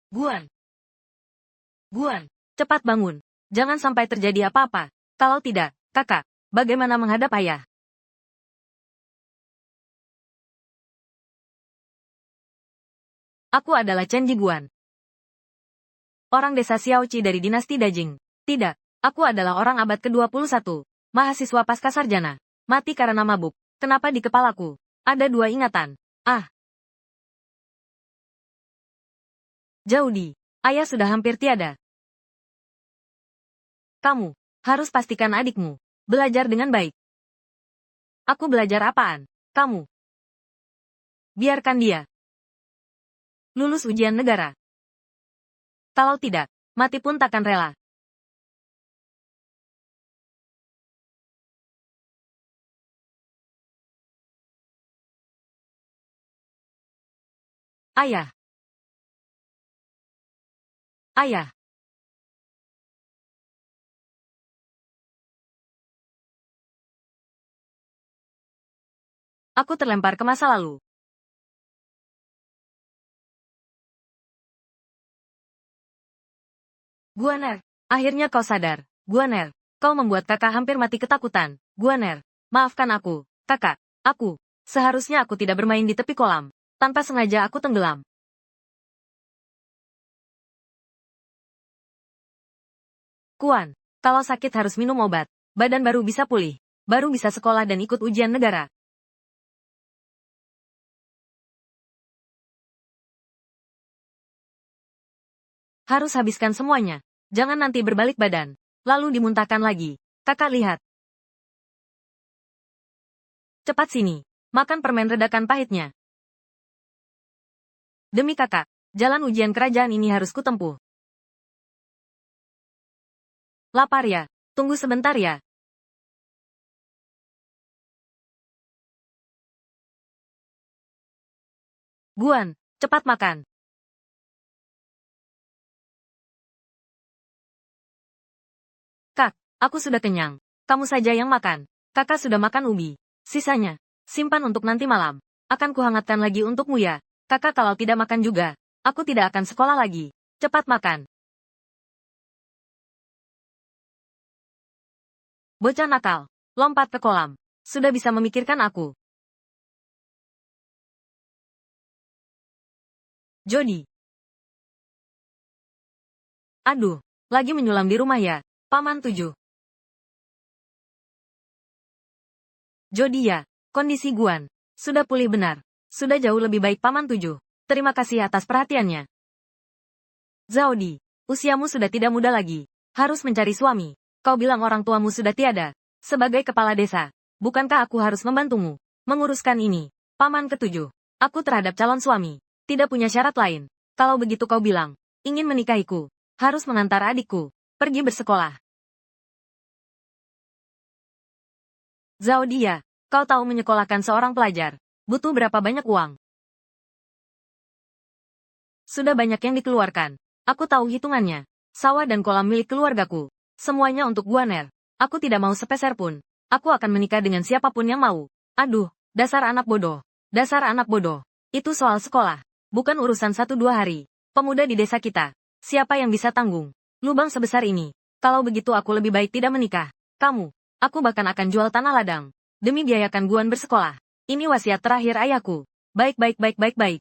Guan, Guan, cepat bangun. Jangan sampai terjadi apa-apa. Kalau tidak, kakak, bagaimana menghadap ayah? Aku adalah Chen Jiguan. Orang desa Xiaoqi dari dinasti Dajing. Tidak, aku adalah orang abad ke-21. Mahasiswa pasca sarjana. Mati karena mabuk. Kenapa di kepalaku ada dua ingatan? Ah, Jaudi, ayah sudah hampir tiada. Kamu harus pastikan adikmu belajar dengan baik. Aku belajar apaan? Kamu biarkan dia lulus ujian negara. Kalau tidak, mati pun takkan rela. Ayah, ayah, aku terlempar ke masa lalu. Guaner, akhirnya kau sadar. Guaner, kau membuat kakak hampir mati ketakutan. Guaner, maafkan aku, kakak. Seharusnya aku tidak bermain di tepi kolam. Tanpa sengaja aku tenggelam. Kuan, kalau sakit harus minum obat. Badan baru bisa pulih. Baru bisa sekolah dan ikut ujian negara. Harus habiskan semuanya. Jangan nanti berbalik badan. Lalu dimuntahkan lagi. Kakak lihat. Cepat sini. Makan permen redakan pahitnya. Demi kakak, jalan ujian kerajaan ini harus kutempuh. Lapar ya? Tunggu sebentar ya. Guan, cepat makan. Kak, aku sudah kenyang. Kamu saja yang makan. Kakak sudah makan ubi. Sisanya, simpan untuk nanti malam. Akan kuhangatkan lagi untukmu ya. Kakak kalau tidak makan juga, aku tidak akan sekolah lagi. Cepat makan. Bocah nakal, lompat ke kolam. Sudah bisa memikirkan aku. Jody. Aduh, lagi menyulam di rumah ya. Paman 7. Jody ya, kondisi Guan. Sudah pulih benar. Sudah jauh lebih baik Paman 7. Terima kasih atas perhatiannya. Zaudi, usiamu sudah tidak muda lagi. Harus mencari suami. Kau bilang orang tuamu sudah tiada. Sebagai kepala desa, bukankah aku harus membantumu menguruskan ini? Paman ke-7. Aku terhadap calon suami. Tidak punya syarat lain. Kalau begitu kau bilang, ingin menikahiku. Harus mengantar adikku pergi bersekolah. Zaudia, kau tahu menyekolahkan seorang pelajar butuh berapa banyak uang? Sudah banyak yang dikeluarkan. Aku tahu hitungannya. Sawah dan kolam milik keluargaku. Semuanya untuk Guaner. Aku tidak mau sepeser pun. Aku akan menikah dengan siapapun yang mau. Aduh, dasar anak bodoh. Dasar anak bodoh. Itu soal sekolah. Bukan urusan 1-2 hari. Pemuda di desa kita. Siapa yang bisa tanggung lubang sebesar ini? Kalau begitu aku lebih baik tidak menikah. Kamu. Aku bahkan akan jual tanah ladang. Demi biayakan Guan bersekolah. Ini wasiat terakhir ayahku. Baik baik baik baik baik.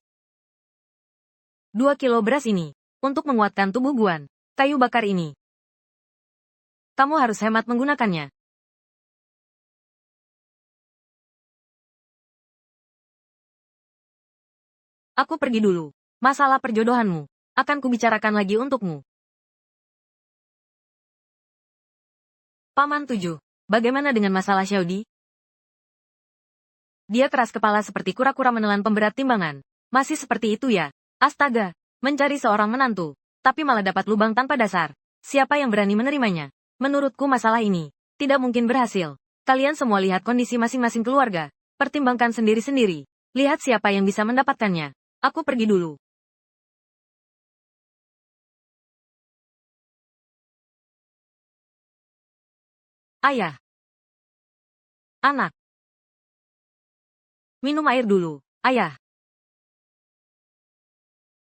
2 kilo beras ini. Untuk menguatkan tubuh Guan. Kayu bakar ini. Kamu harus hemat menggunakannya. Aku pergi dulu. Masalah perjodohanmu akan kubicarakan lagi untukmu. Paman 7. Bagaimana dengan masalah Xiaodi? Dia keras kepala seperti kura-kura menelan pemberat timbangan. Masih seperti itu ya? Astaga, mencari seorang menantu, tapi malah dapat lubang tanpa dasar. Siapa yang berani menerimanya? Menurutku masalah ini tidak mungkin berhasil. Kalian semua lihat kondisi masing-masing keluarga. Pertimbangkan sendiri-sendiri. Lihat siapa yang bisa mendapatkannya. Aku pergi dulu. Ayah. Anak. Minum air dulu. Ayah.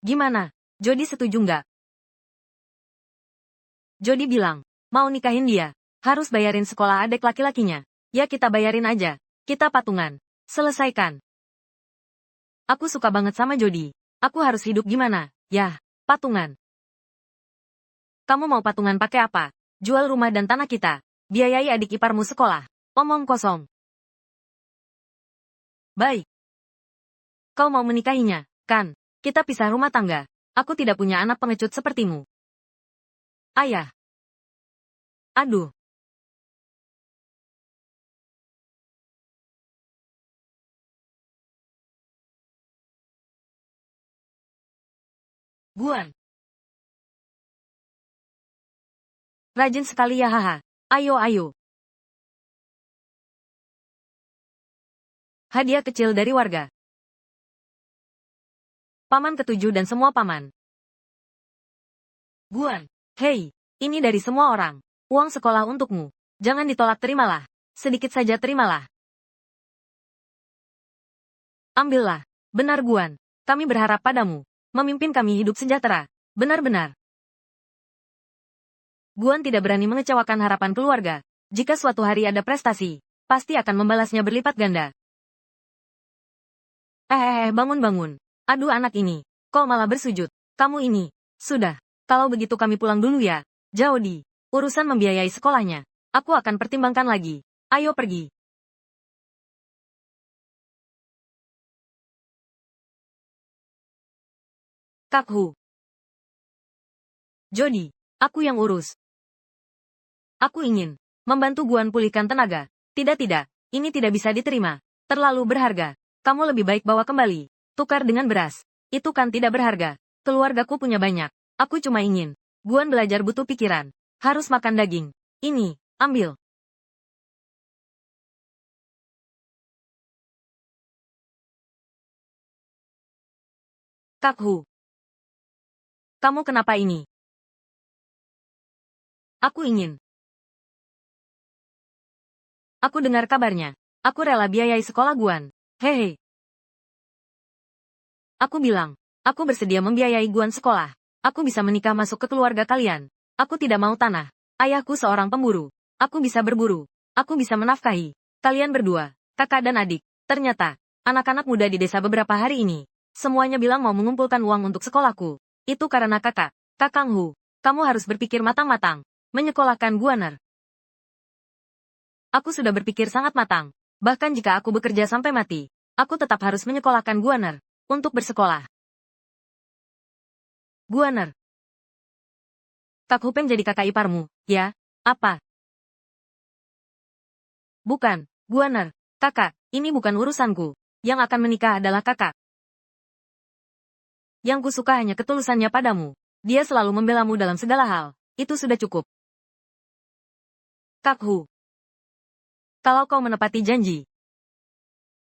Gimana? Jody setuju nggak? Jody bilang, mau nikahin dia. Harus bayarin sekolah adik laki-lakinya. Ya kita bayarin aja. Kita patungan. Selesaikan. Aku suka banget sama Jody. Aku harus hidup gimana? Yah, patungan. Kamu mau patungan pakai apa? Jual rumah dan tanah kita. Biayai adik iparmu sekolah. Omong kosong. Baik. Kau mau menikahinya, kan? Kita pisah rumah tangga. Aku tidak punya anak pengecut sepertimu. Ayah. Aduh. Guan. Rajin sekali ya haha. Ayo ayo. Hadiah kecil dari warga. Paman ketujuh dan semua paman. Guan. Hei, ini dari semua orang. Uang sekolah untukmu. Jangan ditolak, terimalah. Sedikit saja terimalah. Ambillah. Benar Guan. Kami berharap padamu. Memimpin kami hidup sejahtera. Benar-benar. Guan tidak berani mengecewakan harapan keluarga. Jika suatu hari ada prestasi, pasti akan membalasnya berlipat ganda. Bangun-bangun. Aduh anak ini. Kok malah bersujud? Kamu ini. Sudah. Kalau begitu kami pulang dulu ya. Jody. Urusan membiayai sekolahnya. Aku akan pertimbangkan lagi. Ayo pergi. Kakhu. Jody. Aku yang urus. Aku ingin membantu Guan pulihkan tenaga. Tidak, ini tidak bisa diterima. Terlalu berharga. Kamu lebih baik bawa kembali. Tukar dengan beras. Itu kan tidak berharga. Keluargaku punya banyak. Aku cuma ingin. Guan belajar butuh pikiran. Harus makan daging. Ini, ambil. Kakhu. Kamu kenapa ini? Aku ingin. Aku dengar kabarnya. Aku rela biayai sekolah Guan. Hehe. Aku bilang. Aku bersedia membiayai Guan sekolah. Aku bisa menikah masuk ke keluarga kalian. Aku tidak mau tanah. Ayahku seorang pemburu. Aku bisa berburu. Aku bisa menafkahi. Kalian berdua, kakak dan adik. Ternyata, anak-anak muda di desa beberapa hari ini. Semuanya bilang mau mengumpulkan uang untuk sekolahku. Itu karena kakak. Kakang Hu. Kamu harus berpikir matang-matang. Menyekolahkan Guaner. Aku sudah berpikir sangat matang. Bahkan jika aku bekerja sampai mati, aku tetap harus menyekolahkan Guaner untuk bersekolah. Guaner. Kak Hupeng jadi kakak iparmu, ya? Apa? Bukan, Guaner. Kakak, ini bukan urusanku. Yang akan menikah adalah kakak. Yang kusuka hanya ketulusannya padamu. Dia selalu membelamu dalam segala hal. Itu sudah cukup. Kak Hu. Kalau kau menepati janji,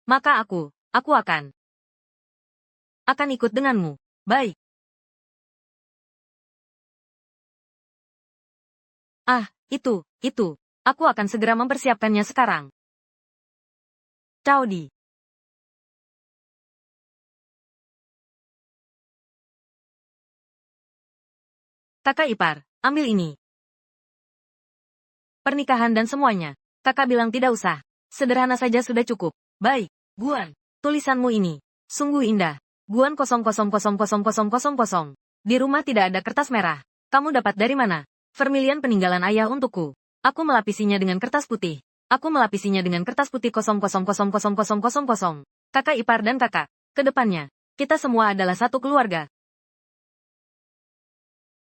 maka aku akan ikut denganmu. Baik. Itu. Aku akan segera mempersiapkannya sekarang. Caudi. Kakak ipar, ambil ini. Pernikahan dan semuanya. Kakak bilang tidak usah. Sederhana saja sudah cukup. Baik, Guan. Tulisanmu ini. Sungguh indah. Guan 000000. Di rumah tidak ada kertas merah. Kamu dapat dari mana? Vermilion peninggalan ayah untukku. Aku melapisinya dengan kertas putih. Aku melapisinya dengan kertas putih 000000. Kakak ipar dan kakak. Kedepannya, kita semua adalah satu keluarga.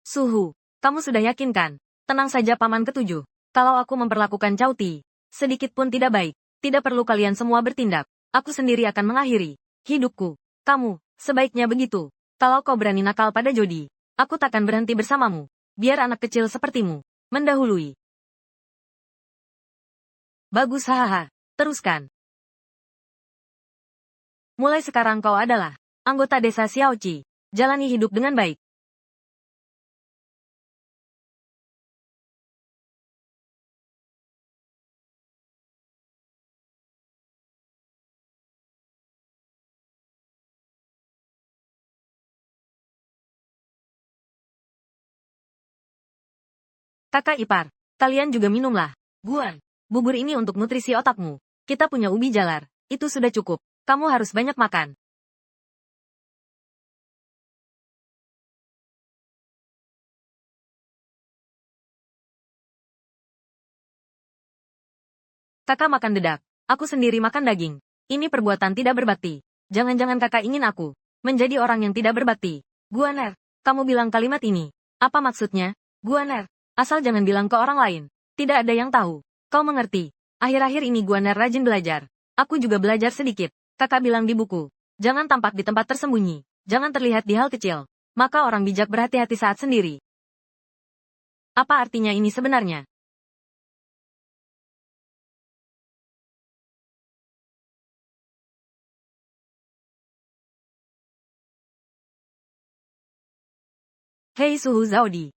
Suhu, kamu sudah yakin kan? Tenang saja paman ketujuh. Kalau aku memperlakukan Cauti sedikit pun tidak baik, tidak perlu kalian semua bertindak. Aku sendiri akan mengakhiri hidupku. Kamu, sebaiknya begitu. Kalau kau berani nakal pada Jody, aku takkan berhenti bersamamu. Biar anak kecil sepertimu mendahului. Bagus hahaha. Teruskan. Mulai sekarang kau adalah anggota desa Xiaoqi. Jalani hidup dengan baik. Kakak ipar, kalian juga minumlah. Guan, bubur ini untuk nutrisi otakmu. Kita punya ubi jalar, itu sudah cukup. Kamu harus banyak makan. Kakak makan dedak. Aku sendiri makan daging. Ini perbuatan tidak berbakti. Jangan-jangan kakak ingin aku menjadi orang yang tidak berbakti. Guaner, kamu bilang kalimat ini. Apa maksudnya? Guaner, asal jangan bilang ke orang lain. Tidak ada yang tahu. Kau mengerti. Akhir-akhir ini Guaner rajin belajar. Aku juga belajar sedikit. Kakak bilang di buku. Jangan tampak di tempat tersembunyi. Jangan terlihat di hal kecil. Maka orang bijak berhati-hati saat sendiri. Apa artinya ini sebenarnya? Hei Suhu Zaudi.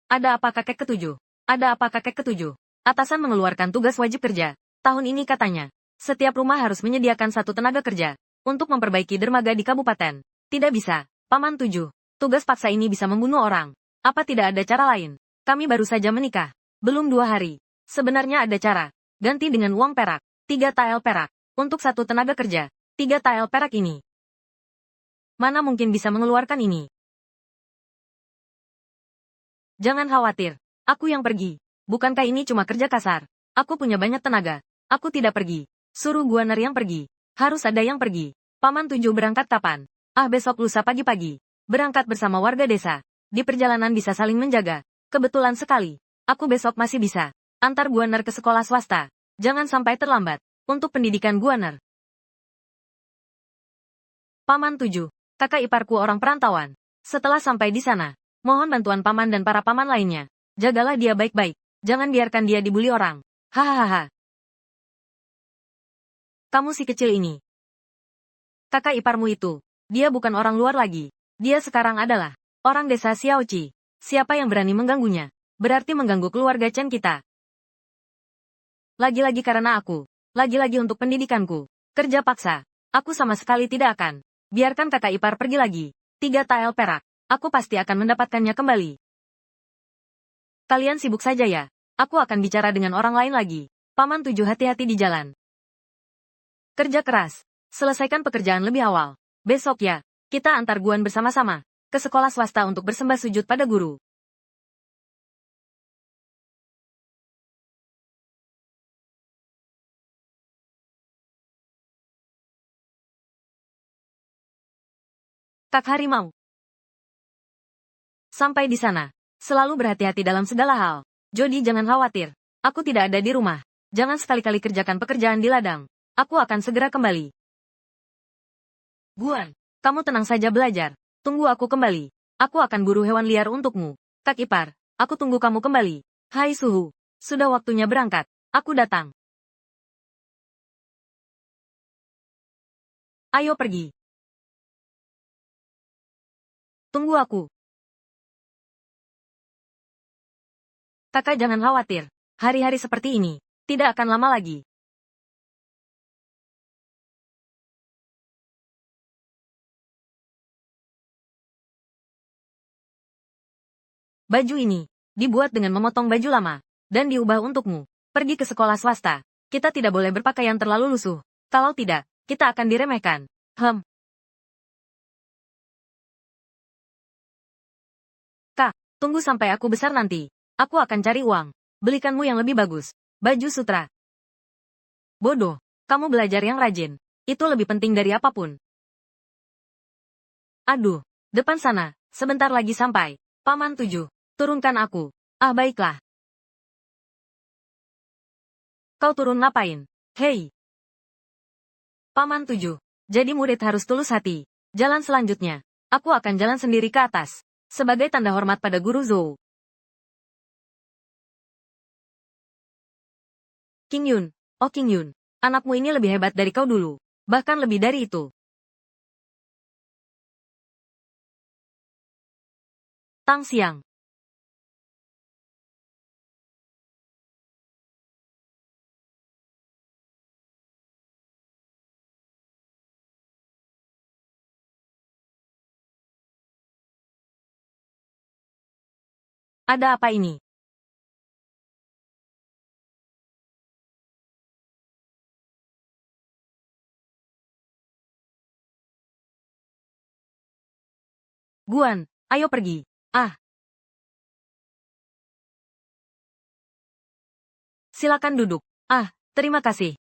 Ada apa kakek ketujuh? Ada apa kakek ketujuh? Atasan mengeluarkan tugas wajib kerja. Tahun ini katanya, setiap rumah harus menyediakan satu tenaga kerja untuk memperbaiki dermaga di kabupaten. Tidak bisa, Paman Tujuh. Tugas paksa ini bisa membunuh orang. Apa tidak ada cara lain? Kami baru saja menikah. Belum 2 hari. Sebenarnya ada cara. Ganti dengan uang perak. 3 tael perak. Untuk satu tenaga kerja. 3 tael perak ini. Mana mungkin bisa mengeluarkan ini? Jangan khawatir. Aku yang pergi. Bukankah ini cuma kerja kasar? Aku punya banyak tenaga. Aku tidak pergi. Suruh Guaner yang pergi. Harus ada yang pergi. Paman Tujuh berangkat kapan? Ah, besok lusa pagi-pagi. Berangkat bersama warga desa. Di perjalanan bisa saling menjaga. Kebetulan sekali. Aku besok masih bisa. Antar Guaner ke sekolah swasta. Jangan sampai terlambat. Untuk pendidikan Guaner. Paman Tujuh. Kakak iparku orang perantauan. Setelah sampai di sana, mohon bantuan paman dan para paman lainnya. Jagalah dia baik-baik. Jangan biarkan dia dibully orang. Hahaha. Kamu si kecil ini. Kakak iparmu itu. Dia bukan orang luar lagi. Dia sekarang adalah orang desa Xiaoqi. Siapa yang berani mengganggunya? Berarti mengganggu keluarga Chen kita. Lagi-lagi karena aku. Lagi-lagi untuk pendidikanku. Kerja paksa. Aku sama sekali tidak akan. Biarkan kakak ipar pergi lagi. 3 tael perak. Aku pasti akan mendapatkannya kembali. Kalian sibuk saja ya. Aku akan bicara dengan orang lain lagi. Paman Tujuh hati-hati di jalan. Kerja keras. Selesaikan pekerjaan lebih awal. Besok ya, kita antar Guan bersama-sama ke sekolah swasta untuk bersembah sujud pada guru. Kak Harimau. Sampai di sana. Selalu berhati-hati dalam segala hal. Jody jangan khawatir. Aku tidak ada di rumah. Jangan sekali-kali kerjakan pekerjaan di ladang. Aku akan segera kembali. Guan, kamu tenang saja belajar. Tunggu aku kembali. Aku akan buru hewan liar untukmu. Kak Ipar, aku tunggu kamu kembali. Hai Suhu. Sudah waktunya berangkat. Aku datang. Ayo pergi. Tunggu aku. Kakak jangan khawatir. Hari-hari seperti ini tidak akan lama lagi. Baju ini dibuat dengan memotong baju lama dan diubah untukmu. Pergi ke sekolah swasta. Kita tidak boleh berpakaian terlalu lusuh. Kalau tidak, kita akan diremehkan. Kak, tunggu sampai aku besar nanti. Aku akan cari uang. Belikanmu yang lebih bagus. Baju sutra. Bodoh. Kamu belajar yang rajin. Itu lebih penting dari apapun. Aduh. Depan sana. Sebentar lagi sampai. Paman Tujuh. Turunkan aku. Ah, baiklah. Kau turun ngapain? Hei. Paman Tujuh. Jadi murid harus tulus hati. Jalan selanjutnya. Aku akan jalan sendiri ke atas. Sebagai tanda hormat pada Guru Zhou. King Yun. Oh King Yun. Anakmu ini lebih hebat dari kau dulu. Bahkan lebih dari itu. Tang Siang. Ada apa ini? Guan, ayo pergi. Ah, silakan duduk. Ah, terima kasih.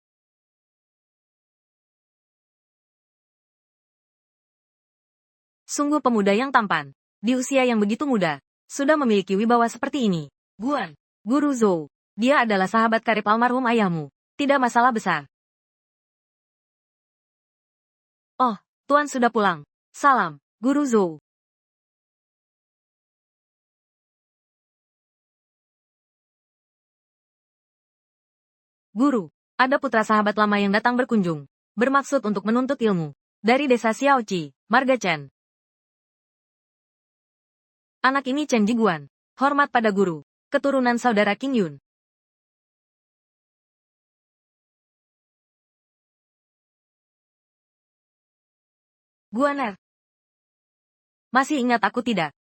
Sungguh pemuda yang tampan. Di usia yang begitu muda, sudah memiliki wibawa seperti ini. Guan, Guru Zhou. Dia adalah sahabat karib almarhum ayahmu. Tidak masalah besar. Oh, Tuan sudah pulang. Salam, Guru Zhou. Guru, ada putra sahabat lama yang datang berkunjung. Bermaksud untuk menuntut ilmu. Dari desa Xiaoqi, Marga Chen. Anak ini Chen Jiguan. Hormat pada guru. Keturunan saudara Qing Yun. Guaner. Masih ingat aku tidak?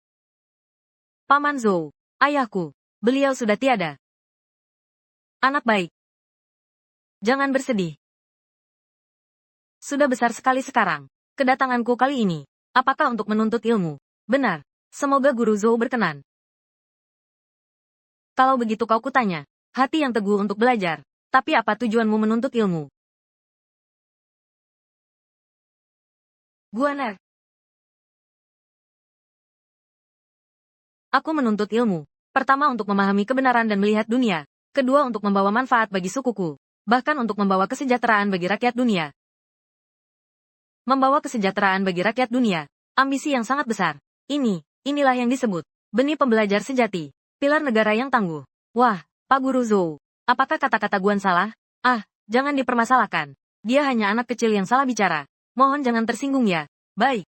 Paman Zhou. Ayahku. Beliau sudah tiada. Anak baik. Jangan bersedih. Sudah besar sekali sekarang. Kedatanganku kali ini. Apakah untuk menuntut ilmu? Benar. Semoga Guru Zhou berkenan. Kalau begitu kau kutanya. Hati yang teguh untuk belajar. Tapi apa tujuanmu menuntut ilmu? Guaner. Aku menuntut ilmu. Pertama untuk memahami kebenaran dan melihat dunia. Kedua untuk membawa manfaat bagi sukuku. Bahkan untuk membawa kesejahteraan bagi rakyat dunia. Membawa kesejahteraan bagi rakyat dunia. Ambisi yang sangat besar. Inilah yang disebut benih pembelajar sejati. Pilar negara yang tangguh. Wah, Pak Guru Zhou. Apakah kata-kata Guan salah? Ah, jangan dipermasalahkan. Dia hanya anak kecil yang salah bicara. Mohon jangan tersinggung ya. Baik.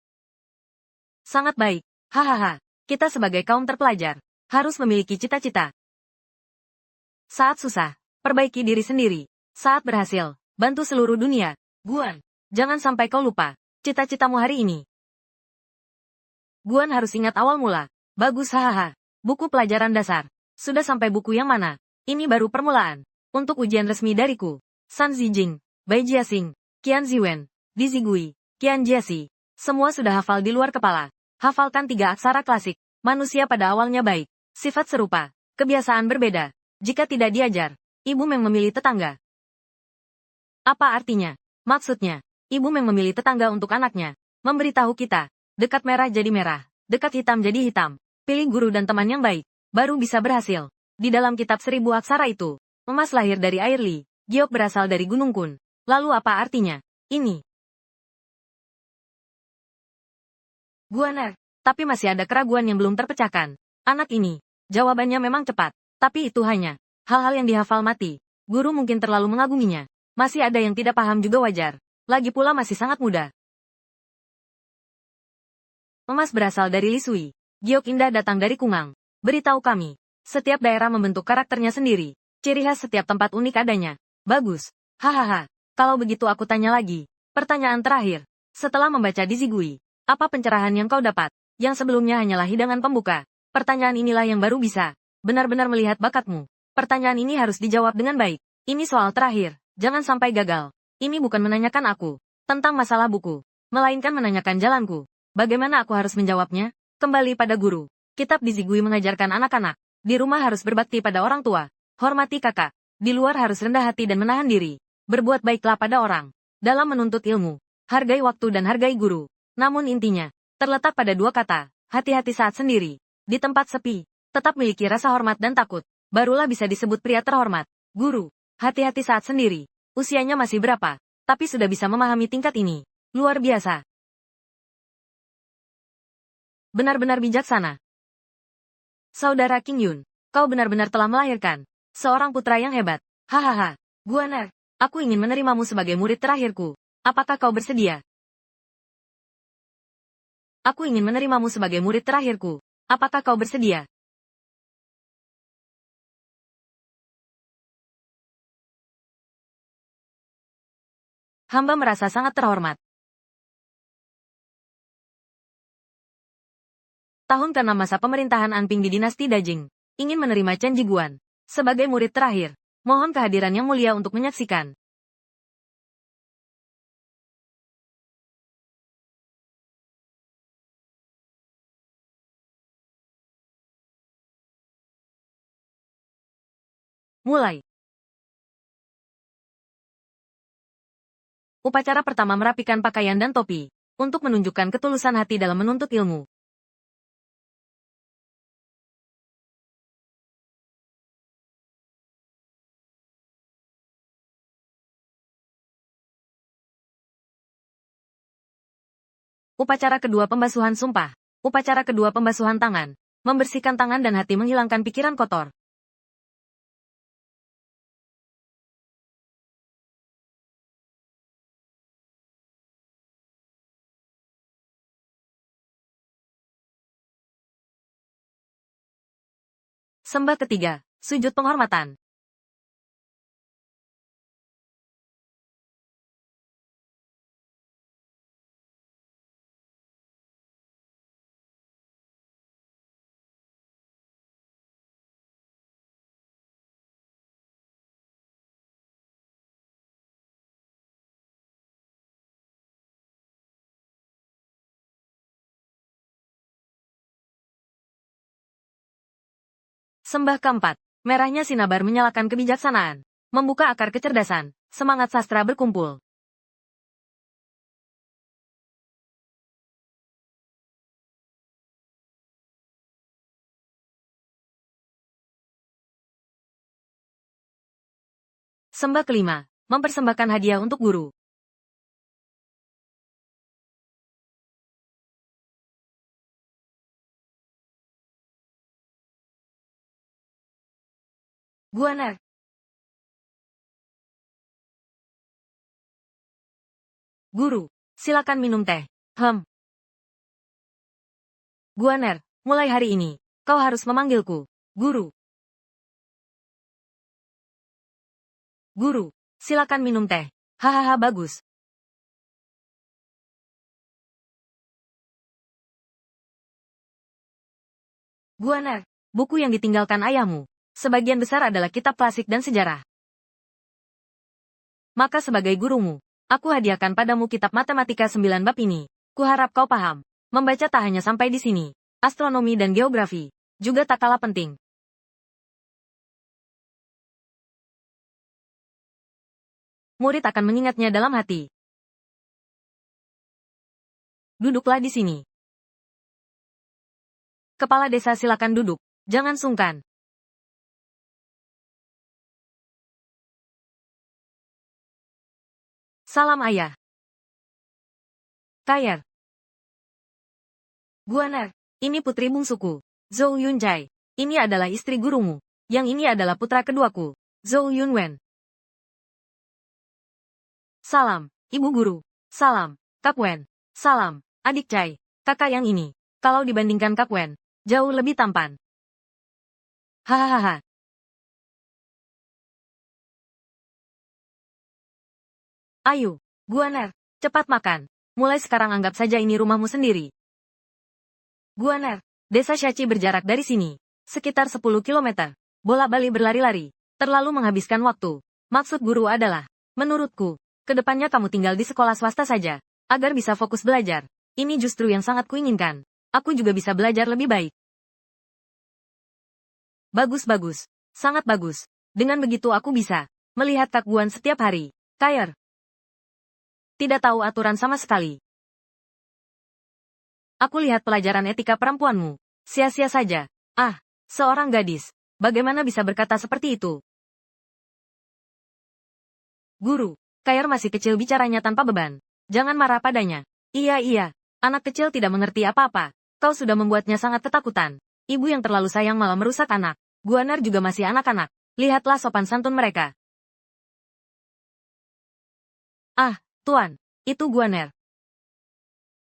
Sangat baik. Hahaha. Kita sebagai kaum terpelajar, harus memiliki cita-cita. Saat susah, perbaiki diri sendiri. Saat berhasil, bantu seluruh dunia. Guan, jangan sampai kau lupa cita-citamu hari ini. Guan harus ingat awal mula. Bagus hahaha. Buku pelajaran dasar. Sudah sampai buku yang mana? Ini baru permulaan. Untuk ujian resmi dariku. San Zijing, Bai Jiaxing, Qian Ziwen, Di Zigui, Qian Jiaxi. Semua sudah hafal di luar kepala. Hafalkan 3 aksara klasik. Manusia pada awalnya baik. Sifat serupa. Kebiasaan berbeda. Jika tidak diajar, Ibu Meng memilih tetangga. Apa artinya? Maksudnya, Ibu Meng memilih tetangga untuk anaknya. Memberitahu kita. Dekat merah jadi merah. Dekat hitam jadi hitam. Pilih guru dan teman yang baik. Baru bisa berhasil. Di dalam kitab 1000 aksara itu, emas lahir dari air li. Giok berasal dari Gunung Kun. Lalu apa artinya? Ini. Guaner. Tapi masih ada keraguan yang belum terpecahkan. Anak ini. Jawabannya memang cepat. Tapi itu hanya hal-hal yang dihafal mati. Guru mungkin terlalu mengaguminya. Masih ada yang tidak paham juga wajar. Lagi pula masih sangat muda. Emas berasal dari Lisui. Giok indah datang dari Kungang. Beritahu kami. Setiap daerah membentuk karakternya sendiri. Ciri khas setiap tempat unik adanya. Bagus. Hahaha. Kalau begitu aku tanya lagi. Pertanyaan terakhir. Setelah membaca di Zigui, apa pencerahan yang kau dapat? Yang sebelumnya hanyalah hidangan pembuka. Pertanyaan inilah yang baru bisa benar-benar melihat bakatmu. Pertanyaan ini harus dijawab dengan baik. Ini soal terakhir. Jangan sampai gagal. Ini bukan menanyakan aku tentang masalah buku, melainkan menanyakan jalanku. Bagaimana aku harus menjawabnya? Kembali pada guru. Kitab di Zigui mengajarkan anak-anak. Di rumah harus berbakti pada orang tua. Hormati kakak. Di luar harus rendah hati dan menahan diri. Berbuat baiklah pada orang. Dalam menuntut ilmu, hargai waktu dan hargai guru. Namun intinya, terletak pada 2 kata. Hati-hati saat sendiri. Di tempat sepi, tetap miliki rasa hormat dan takut. Barulah bisa disebut pria terhormat. Guru, hati-hati saat sendiri. Usianya masih berapa? Tapi sudah bisa memahami tingkat ini. Luar biasa. Benar-benar bijaksana. Saudara Qing Yun, kau benar-benar telah melahirkan seorang putra yang hebat. Hahaha. Guaner, aku ingin menerimamu sebagai murid terakhirku. Apakah kau bersedia? Aku ingin menerimamu sebagai murid terakhirku. Apakah kau bersedia? Hamba merasa sangat terhormat. Tahun ke-6 masa pemerintahan Anping di dinasti Dajing. ingin menerima Chen Jiguan sebagai murid terakhir. Mohon kehadiran yang mulia untuk menyaksikan. Mulai. Upacara pertama merapikan pakaian dan topi, untuk menunjukkan ketulusan hati dalam menuntut ilmu. Upacara kedua pembasuhan sumpah. Upacara kedua pembasuhan tangan, membersihkan tangan dan hati menghilangkan pikiran kotor. Sembah ketiga, sujud penghormatan. Sembah keempat, merahnya sinabar menyalakan kebijaksanaan, membuka akar kecerdasan, semangat sastra berkumpul. Sembah kelima, mempersembahkan hadiah untuk guru. Guaner. Guru, silakan minum teh. Guaner, mulai hari ini, kau harus memanggilku guru. Guru, silakan minum teh. Hahaha, bagus. Guaner, buku yang ditinggalkan ayahmu, sebagian besar adalah kitab klasik dan sejarah. Maka sebagai gurumu, aku hadiahkan padamu kitab matematika 9 bab ini. Kuharap kau paham. Membaca tak hanya sampai di sini. Astronomi dan geografi juga tak kalah penting. Murid akan mengingatnya dalam hati. Duduklah di sini. Kepala desa silakan duduk. Jangan sungkan. Salam ayah. Kayer. Guaner, ini putri bungsuku, Zhou Yunjai. Ini adalah istri gurumu. Yang ini adalah putra keduaku, Zhou Yunwen. Salam, ibu guru. Salam, Kak Wen. Salam, adik Cai. Kakak yang ini, kalau dibandingkan Kak Wen, jauh lebih tampan. Hahaha. Ayo, Guaner, cepat makan. Mulai sekarang anggap saja ini rumahmu sendiri. Guaner, desa Shachi berjarak dari sini, sekitar 10 km. Bolak-balik berlari-lari, terlalu menghabiskan waktu. Maksud guru adalah, menurutku, kedepannya kamu tinggal di sekolah swasta saja, agar bisa fokus belajar. Ini justru yang sangat kuinginkan. Aku juga bisa belajar lebih baik. Bagus-bagus, sangat bagus. Dengan begitu aku bisa melihat Kak Guan setiap hari. Kayer. Tidak tahu aturan sama sekali. Aku lihat pelajaran etika perempuanmu. Sia-sia saja. Ah, seorang gadis. Bagaimana bisa berkata seperti itu? Guru, Kayer masih kecil bicaranya tanpa beban. Jangan marah padanya. Iya, anak kecil tidak mengerti apa-apa. Kau sudah membuatnya sangat ketakutan. Ibu yang terlalu sayang malah merusak anak. Guaner juga masih anak-anak. Lihatlah sopan santun mereka. Ah, Tuan, itu Guaner.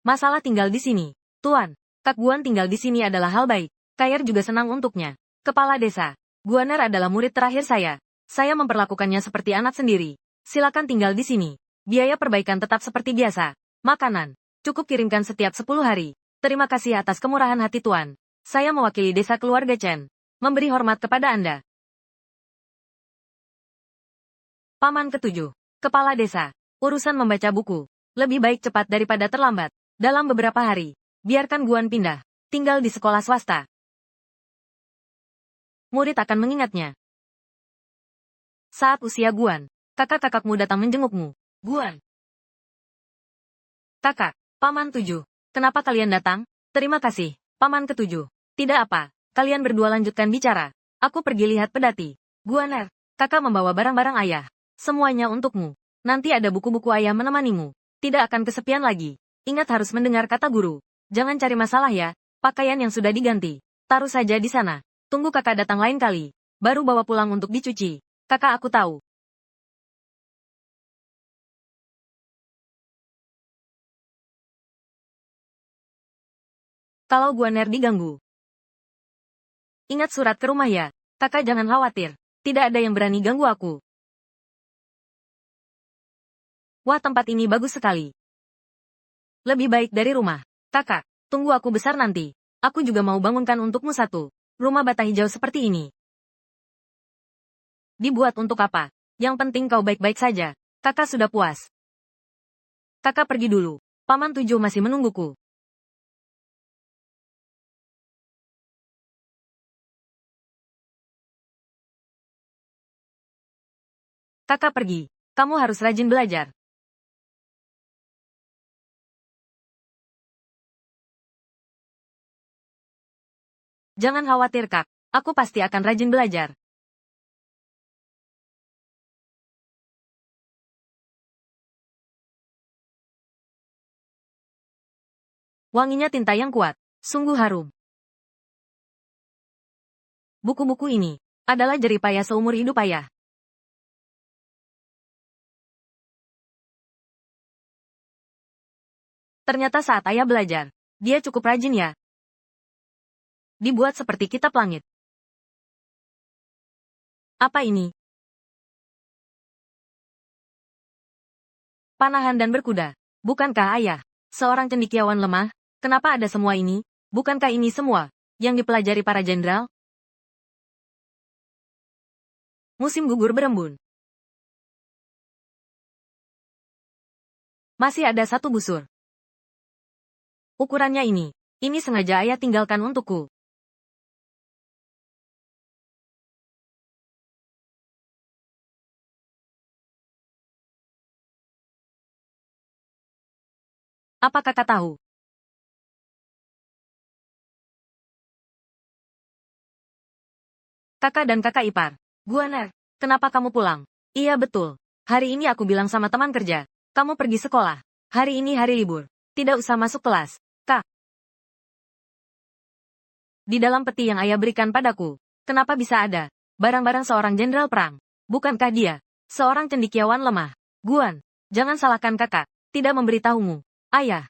Masalah tinggal di sini. Tuan, Kak Guan tinggal di sini adalah hal baik. Kayer juga senang untuknya. Kepala desa, Guaner adalah murid terakhir saya. Saya memperlakukannya seperti anak sendiri. Silakan tinggal di sini. Biaya perbaikan tetap seperti biasa. Makanan, cukup kirimkan setiap 10 hari. Terima kasih atas kemurahan hati Tuan. Saya mewakili desa keluarga Chen. memberi hormat kepada Anda. Paman ketujuh. Kepala desa. Urusan membaca buku. Lebih baik cepat daripada terlambat. Dalam beberapa hari, biarkan Guan pindah. Tinggal di sekolah swasta. Murid akan mengingatnya. Saat usia Guan, kakak-kakakmu datang menjengukmu. Guan. Kakak, Paman tujuh. Kenapa kalian datang? Terima kasih, Paman ketujuh. Tidak apa, kalian berdua lanjutkan bicara. Aku pergi lihat pedati. Guaner, kakak membawa barang-barang ayah. Semuanya untukmu. Nanti ada buku-buku ayah menemanimu. Tidak akan kesepian lagi. Ingat harus mendengar kata guru. Jangan cari masalah ya. Pakaian yang sudah diganti. Taruh saja di sana. Tunggu kakak datang lain kali. Baru bawa pulang untuk dicuci. Kakak aku tahu. Kalau Guaner diganggu. Ingat surat ke rumah ya. Kakak jangan khawatir. Tidak ada yang berani ganggu aku. Wah, tempat ini bagus sekali. Lebih baik dari rumah. Kakak, tunggu aku besar nanti. Aku juga mau bangunkan untukmu satu rumah bata hijau seperti ini. Dibuat untuk apa? Yang penting kau baik-baik saja. Kakak sudah puas. Kakak pergi dulu. Paman tujuh masih menungguku. Kakak pergi. Kamu harus rajin belajar. Jangan khawatir, Kak. Aku pasti akan rajin belajar. Wanginya tinta yang kuat. Sungguh harum. Buku-buku ini adalah jerih payah seumur hidup ayah. Ternyata saat ayah belajar, dia cukup rajin ya. Dibuat seperti kitab langit. Apa ini? Panahan dan berkuda. Bukankah ayah seorang cendekiawan lemah? Kenapa ada semua ini? Bukankah ini semua yang dipelajari para jenderal? Musim gugur berembun. Masih ada satu busur. Ukurannya ini sengaja ayah tinggalkan untukku. Apa kakak tahu? Kakak dan kakak ipar. Guaner, kenapa kamu pulang? Iya betul. Hari ini aku bilang sama teman kerja. Kamu pergi sekolah. Hari ini hari libur. Tidak usah masuk kelas. Kak. Di dalam peti yang ayah berikan padaku. Kenapa bisa ada barang-barang seorang jenderal perang? Bukankah dia seorang cendekiawan lemah? Guan, jangan salahkan kakak. Tidak memberitahumu. Ayah.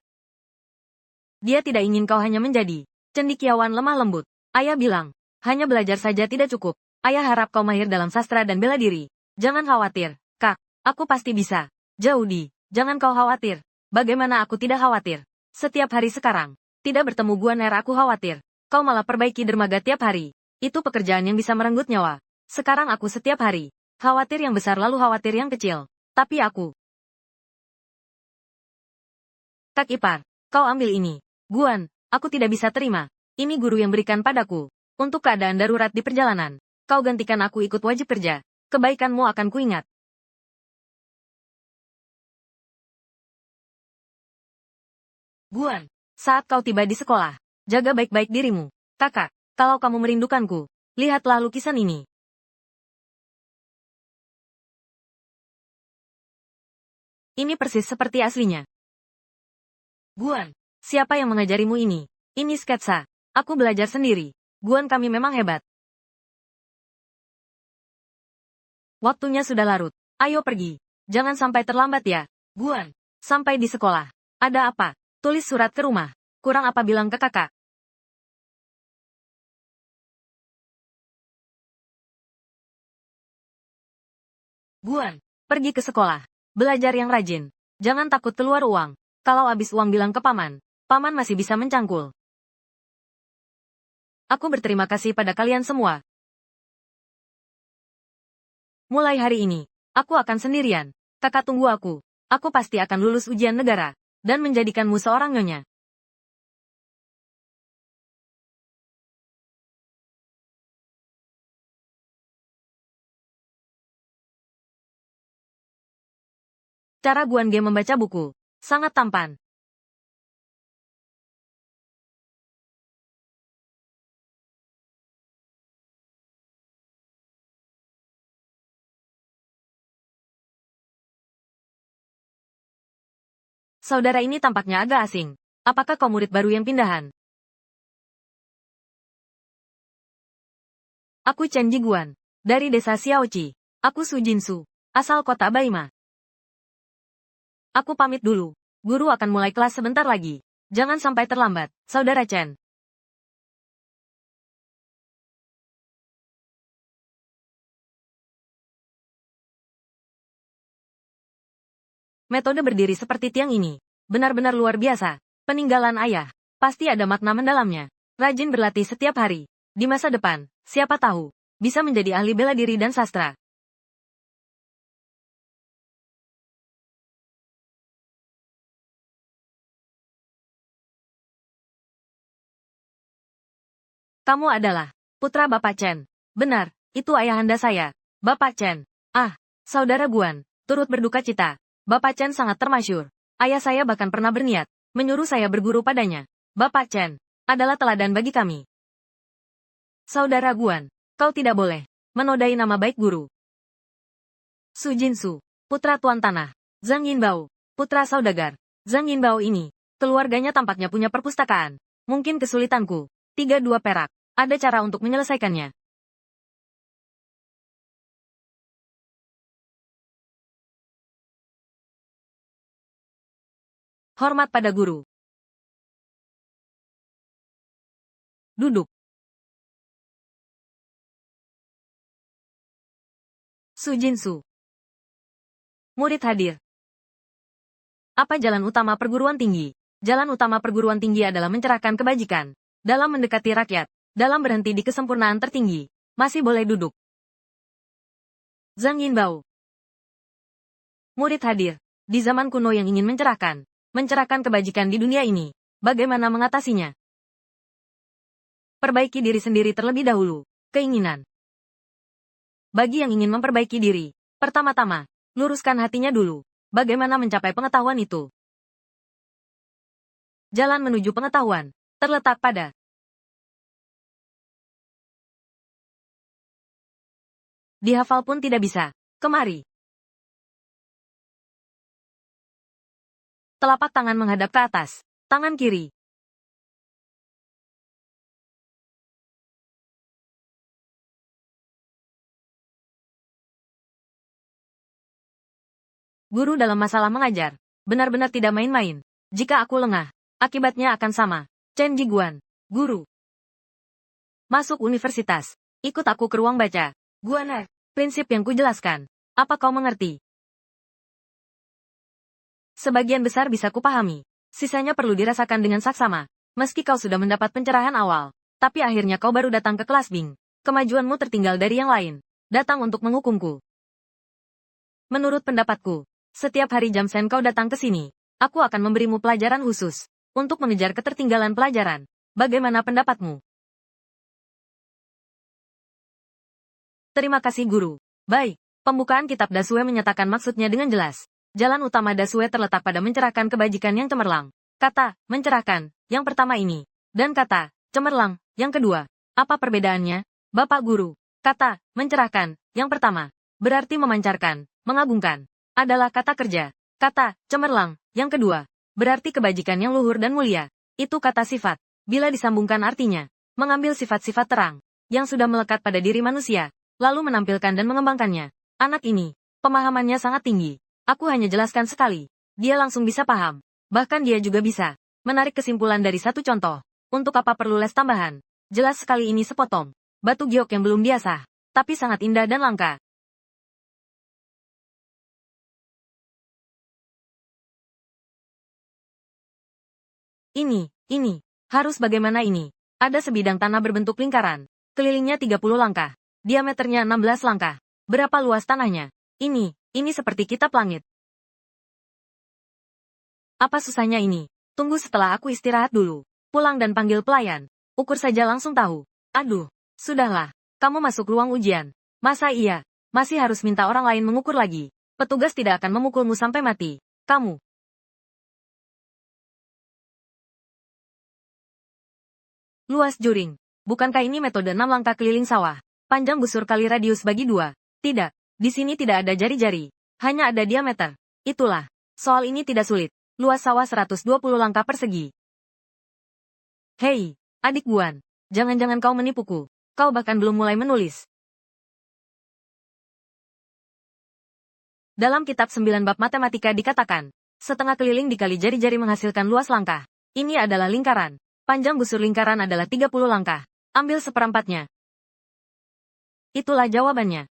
Dia tidak ingin kau hanya menjadi cendekiawan lemah lembut. Ayah bilang, hanya belajar saja tidak cukup. Ayah harap kau mahir dalam sastra dan bela diri. Jangan khawatir, Kak. Aku pasti bisa. Jaudi, jangan kau khawatir. Bagaimana aku tidak khawatir? Setiap hari sekarang. Tidak bertemu Guaner aku khawatir. Kau malah perbaiki dermaga tiap hari. Itu pekerjaan yang bisa merenggut nyawa. Sekarang aku setiap hari. Khawatir yang besar lalu khawatir yang kecil. Tapi aku. Kak ipar, kau ambil ini. Guan, aku tidak bisa terima. Ini guru yang berikan padaku. Untuk keadaan darurat di perjalanan. Kau gantikan aku ikut wajib kerja. Kebaikanmu akan kuingat. Guan, saat kau tiba di sekolah, jaga baik-baik dirimu. Kakak, kalau kamu merindukanku, lihatlah lukisan ini. Ini persis seperti aslinya. Guan, siapa yang mengajarimu ini? Ini sketsa. Aku belajar sendiri. Guan, kami memang hebat. Waktunya sudah larut. Ayo pergi. Jangan sampai terlambat ya. Guan, sampai di sekolah. Ada apa? Tulis surat ke rumah. Kurang apa bilang ke kakak? Guan, pergi ke sekolah. Belajar yang rajin. Jangan takut keluar uang. Kalau habis uang bilang ke paman. Paman masih bisa mencangkul. Aku berterima kasih pada kalian semua. Mulai hari ini, aku akan sendirian. Kakak tunggu aku. Aku pasti akan lulus ujian negara. Dan menjadikanmu seorang nyonya. Cara Guan Ge membaca buku. Sangat tampan. Saudara ini tampaknya agak asing. Apakah kau murid baru yang pindahan? Aku Chen Jiguan. Dari desa Xiaoqi. Aku Su Jinsu. Asal kota Baima. Aku pamit dulu. Guru akan mulai kelas sebentar lagi. Jangan sampai terlambat, Saudara Chen. Metode berdiri seperti tiang ini. Benar-benar luar biasa. Peninggalan ayah. Pasti ada makna mendalamnya. Rajin berlatih setiap hari. Di masa depan, siapa tahu, bisa menjadi ahli bela diri dan sastra. Kamu adalah putra Bapak Chen. Benar, itu ayahanda saya, Bapak Chen. Ah, Saudara Guan, turut berduka cita. Bapak Chen sangat termasyur. Ayah saya bahkan pernah berniat menyuruh saya berguru padanya. Bapak Chen adalah teladan bagi kami. Saudara Guan, kau tidak boleh menodai nama baik guru. Su Jinsu, putra Tuan Tanah. Zhang Yinbao, putra saudagar. Zhang Yinbao ini, keluarganya tampaknya punya perpustakaan. Mungkin kesulitanku. 32 perak. Ada cara untuk menyelesaikannya. Hormat pada guru. Duduk. Su Jinsu. Murid hadir. Apa jalan utama perguruan tinggi? Jalan utama perguruan tinggi adalah mencerahkan kebajikan. Dalam mendekati rakyat. Dalam berhenti di kesempurnaan tertinggi. Masih boleh duduk. Zhang Yinbao. Murid hadir. Di zaman kuno yang ingin mencerahkan. Mencerahkan kebajikan di dunia ini. Bagaimana mengatasinya? Perbaiki diri sendiri terlebih dahulu. Keinginan. Bagi yang ingin memperbaiki diri. Pertama-tama, luruskan hatinya dulu. Bagaimana mencapai pengetahuan itu? Jalan menuju pengetahuan terletak pada dihafal pun tidak bisa. Kemari. Telapak tangan menghadap ke atas. Tangan kiri. Guru dalam masalah mengajar. Benar-benar tidak main-main. Jika aku lengah, akibatnya akan sama. Chen Jiguan. Guru. Masuk universitas. Ikut aku ke ruang baca. Guaner. Prinsip yang kujelaskan. Apa kau mengerti? Sebagian besar bisa kupahami. Sisanya perlu dirasakan dengan saksama. Meski kau sudah mendapat pencerahan awal. Tapi akhirnya kau baru datang ke kelas Bing. Kemajuanmu tertinggal dari yang lain. Datang untuk menghukumku. Menurut pendapatku, setiap hari jam sen kau datang ke sini. Aku akan memberimu pelajaran khusus. Untuk mengejar ketertinggalan pelajaran. Bagaimana pendapatmu? Terima kasih guru. Baik, pembukaan kitab Dasue menyatakan maksudnya dengan jelas. Jalan utama Dasue terletak pada mencerahkan kebajikan yang cemerlang. Kata, mencerahkan, yang pertama ini. Dan kata, cemerlang, yang kedua. Apa perbedaannya? Bapak guru. Kata, mencerahkan, yang pertama. Berarti memancarkan, mengagungkan. Adalah kata kerja. Kata, cemerlang, yang kedua. Berarti kebajikan yang luhur dan mulia. Itu kata sifat. Bila disambungkan artinya, mengambil sifat-sifat terang, yang sudah melekat pada diri manusia, lalu menampilkan dan mengembangkannya. Anak ini, pemahamannya sangat tinggi. Aku hanya jelaskan sekali. Dia langsung bisa paham. Bahkan dia juga bisa menarik kesimpulan dari satu contoh. Untuk apa perlu les tambahan? Jelas sekali ini sepotong batu giok yang belum biasa, tapi sangat indah dan langka. Ini, harus bagaimana ini? Ada sebidang tanah berbentuk lingkaran. Kelilingnya 30 langkah. Diameternya 16 langkah. Berapa luas tanahnya? Ini seperti kitab langit. Apa susahnya ini? Tunggu setelah aku istirahat dulu. Pulang dan panggil pelayan. Ukur saja langsung tahu. Aduh, sudahlah. Kamu masuk ruang ujian. Masa iya? Masih harus minta orang lain mengukur lagi. Petugas tidak akan memukulmu sampai mati. Kamu. Luas juring. Bukankah ini metode 6 langkah keliling sawah? Panjang busur kali radius bagi 2. Tidak. Di sini tidak ada jari-jari. Hanya ada diameter. Itulah. Soal ini tidak sulit. Luas sawah 120 langkah persegi. Hei, adik Guan. Jangan-jangan kau menipuku. Kau bahkan belum mulai menulis. Dalam kitab 9 bab matematika dikatakan, setengah keliling dikali jari-jari menghasilkan luas langkah. Ini adalah lingkaran. Panjang busur lingkaran adalah 30 langkah. Ambil seperempatnya. Itulah jawabannya.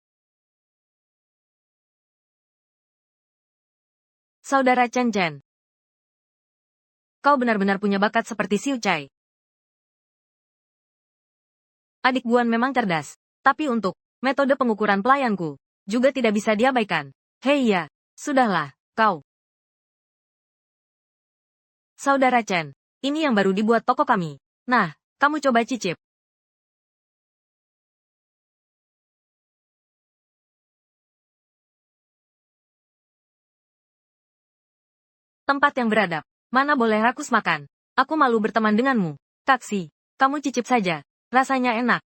Saudara Chen Chen. Kau benar-benar punya bakat seperti Xiu Chai. Adik Guan memang cerdas. Tapi untuk metode pengukuran pelayanku, juga tidak bisa diabaikan. Hei ya, sudahlah, kau. Saudara Chen, ini yang baru dibuat toko kami. Nah, kamu coba cicip. Tempat yang beradab. Mana boleh rakus makan. Aku malu berteman denganmu. Kaksi, kamu cicip saja. Rasanya enak.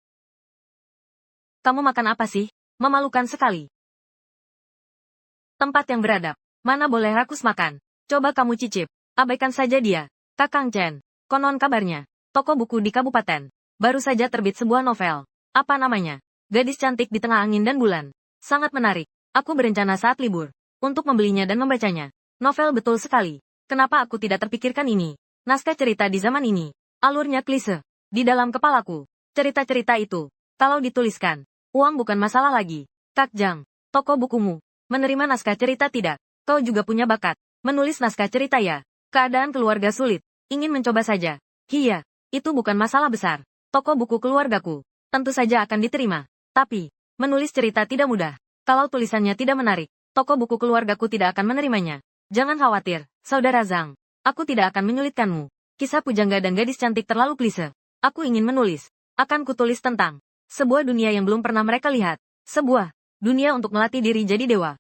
Kamu makan apa sih? Memalukan sekali. Tempat yang beradab. Mana boleh rakus makan. Coba kamu cicip. Abaikan saja dia. Kakang Chen. Konon kabarnya. Toko buku di kabupaten. Baru saja terbit sebuah novel. Apa namanya? Gadis cantik di tengah angin dan bulan. Sangat menarik. Aku berencana saat libur. Untuk membelinya dan membacanya. Novel betul sekali. Kenapa aku tidak terpikirkan ini? Naskah cerita di zaman ini. Alurnya klise. Di dalam kepalaku. Cerita-cerita itu. Kalau dituliskan. Uang bukan masalah lagi. Kak Jang. Toko bukumu. Menerima naskah cerita tidak? Kau juga punya bakat. Menulis naskah cerita ya. Keadaan keluarga sulit. Ingin mencoba saja. Iya. Itu bukan masalah besar. Toko buku keluargaku. Tentu saja akan diterima. Tapi. Menulis cerita tidak mudah. Kalau tulisannya tidak menarik. Toko buku keluargaku tidak akan menerimanya. Jangan khawatir, Saudara Zhang. Aku tidak akan menyulitkanmu. Kisah pujangga dan gadis cantik terlalu klise. Aku ingin menulis. Akan kutulis tentang sebuah dunia yang belum pernah mereka lihat. Sebuah dunia untuk melatih diri jadi dewa.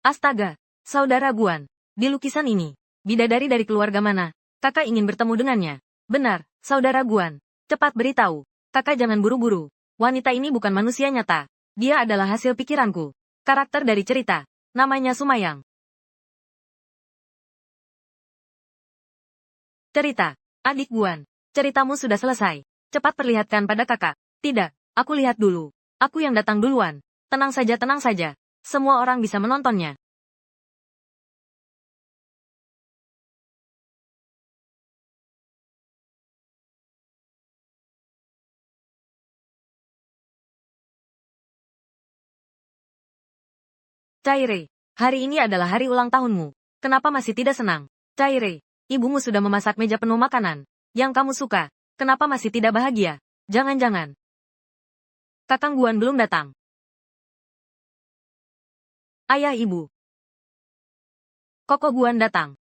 Astaga, Saudara Guan. Di lukisan ini, bidadari dari keluarga mana? Kakak ingin bertemu dengannya. Benar, Saudara Guan. Cepat beritahu. Kakak jangan buru-buru. Wanita ini bukan manusia nyata. Dia adalah hasil pikiranku. Karakter dari cerita. Namanya Sumayang. Cerita. Adik Guan. Ceritamu sudah selesai. Cepat perlihatkan pada kakak. Tidak, aku lihat dulu. Aku yang datang duluan. Tenang saja, tenang saja. Semua orang bisa menontonnya. Caire, hari ini adalah hari ulang tahunmu. Kenapa masih tidak senang? Caire, ibumu sudah memasak meja penuh makanan. Yang kamu suka. Kenapa masih tidak bahagia? Jangan-jangan. Kakang Guan belum datang. Ayah ibu. Koko Guan datang.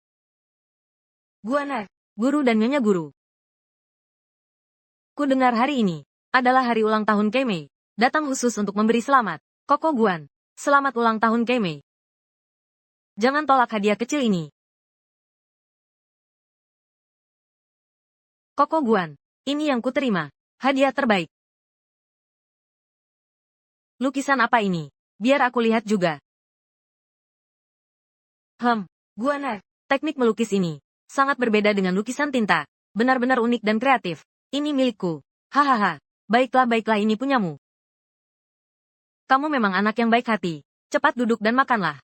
Guaner, guru dan nyonya guru. Ku dengar hari ini adalah hari ulang tahun Kemei. Datang khusus untuk memberi selamat. Koko Guan, selamat ulang tahun Kemei. Jangan tolak hadiah kecil ini. Koko Guan, ini yang kuterima. Hadiah terbaik. Lukisan apa ini? Biar aku lihat juga. Guaner, teknik melukis ini sangat berbeda dengan lukisan tinta. Benar-benar unik dan kreatif. Ini milikku. Hahaha. Baiklah, baiklah, ini punyamu. Kamu memang anak yang baik hati. Cepat duduk dan makanlah.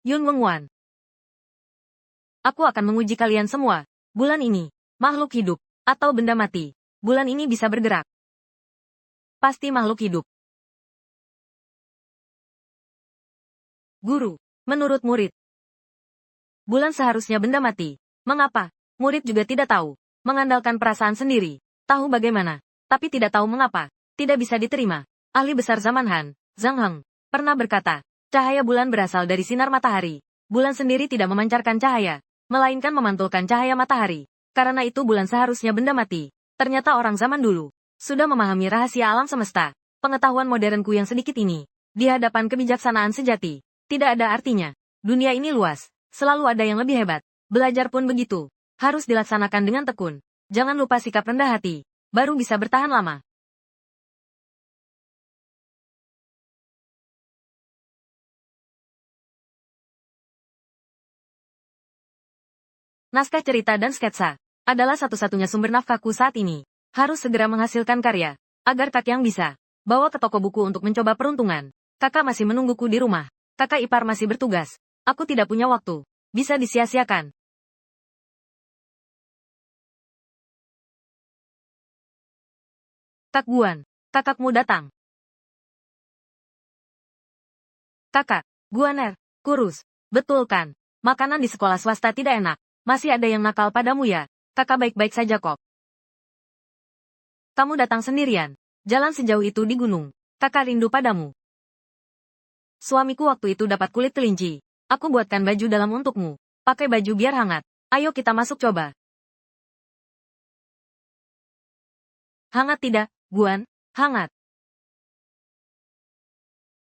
Yun Wengwan. Aku akan menguji kalian semua. Bulan ini, makhluk hidup, atau benda mati. Bulan ini bisa bergerak. Pasti makhluk hidup. Guru, menurut murid. Bulan seharusnya benda mati. Mengapa? Murid juga tidak tahu. Mengandalkan perasaan sendiri. Tahu bagaimana. Tapi tidak tahu mengapa. Tidak bisa diterima. Ahli besar zaman Han, Zhang Heng, pernah berkata, cahaya bulan berasal dari sinar matahari. Bulan sendiri tidak memancarkan cahaya, melainkan memantulkan cahaya matahari. Karena itu bulan seharusnya benda mati. Ternyata orang zaman dulu sudah memahami rahasia alam semesta. Pengetahuan modernku yang sedikit ini, di hadapan kebijaksanaan sejati, tidak ada artinya. Dunia ini luas, selalu ada yang lebih hebat. Belajar pun begitu. Harus dilaksanakan dengan tekun. Jangan lupa sikap rendah hati, baru bisa bertahan lama. Naskah cerita dan sketsa adalah satu-satunya sumber nafkahku saat ini. Harus segera menghasilkan karya, agar Kakyang bisa bawa ke toko buku untuk mencoba peruntungan. Kakak masih menungguku di rumah. Kakak ipar masih bertugas. Aku tidak punya waktu. Bisa disia-siakan. Kak Guan, kakakmu datang. Kakak, Guaner, kurus. Betul kan? Makanan di sekolah swasta tidak enak. Masih ada yang nakal padamu ya? Kakak baik-baik saja kok. Kamu datang sendirian. Jalan sejauh itu di gunung. Kakak rindu padamu. Suamiku waktu itu dapat kulit kelinci. Aku buatkan baju dalam untukmu. Pakai baju biar hangat. Ayo kita masuk coba. Hangat tidak, Guan? Hangat.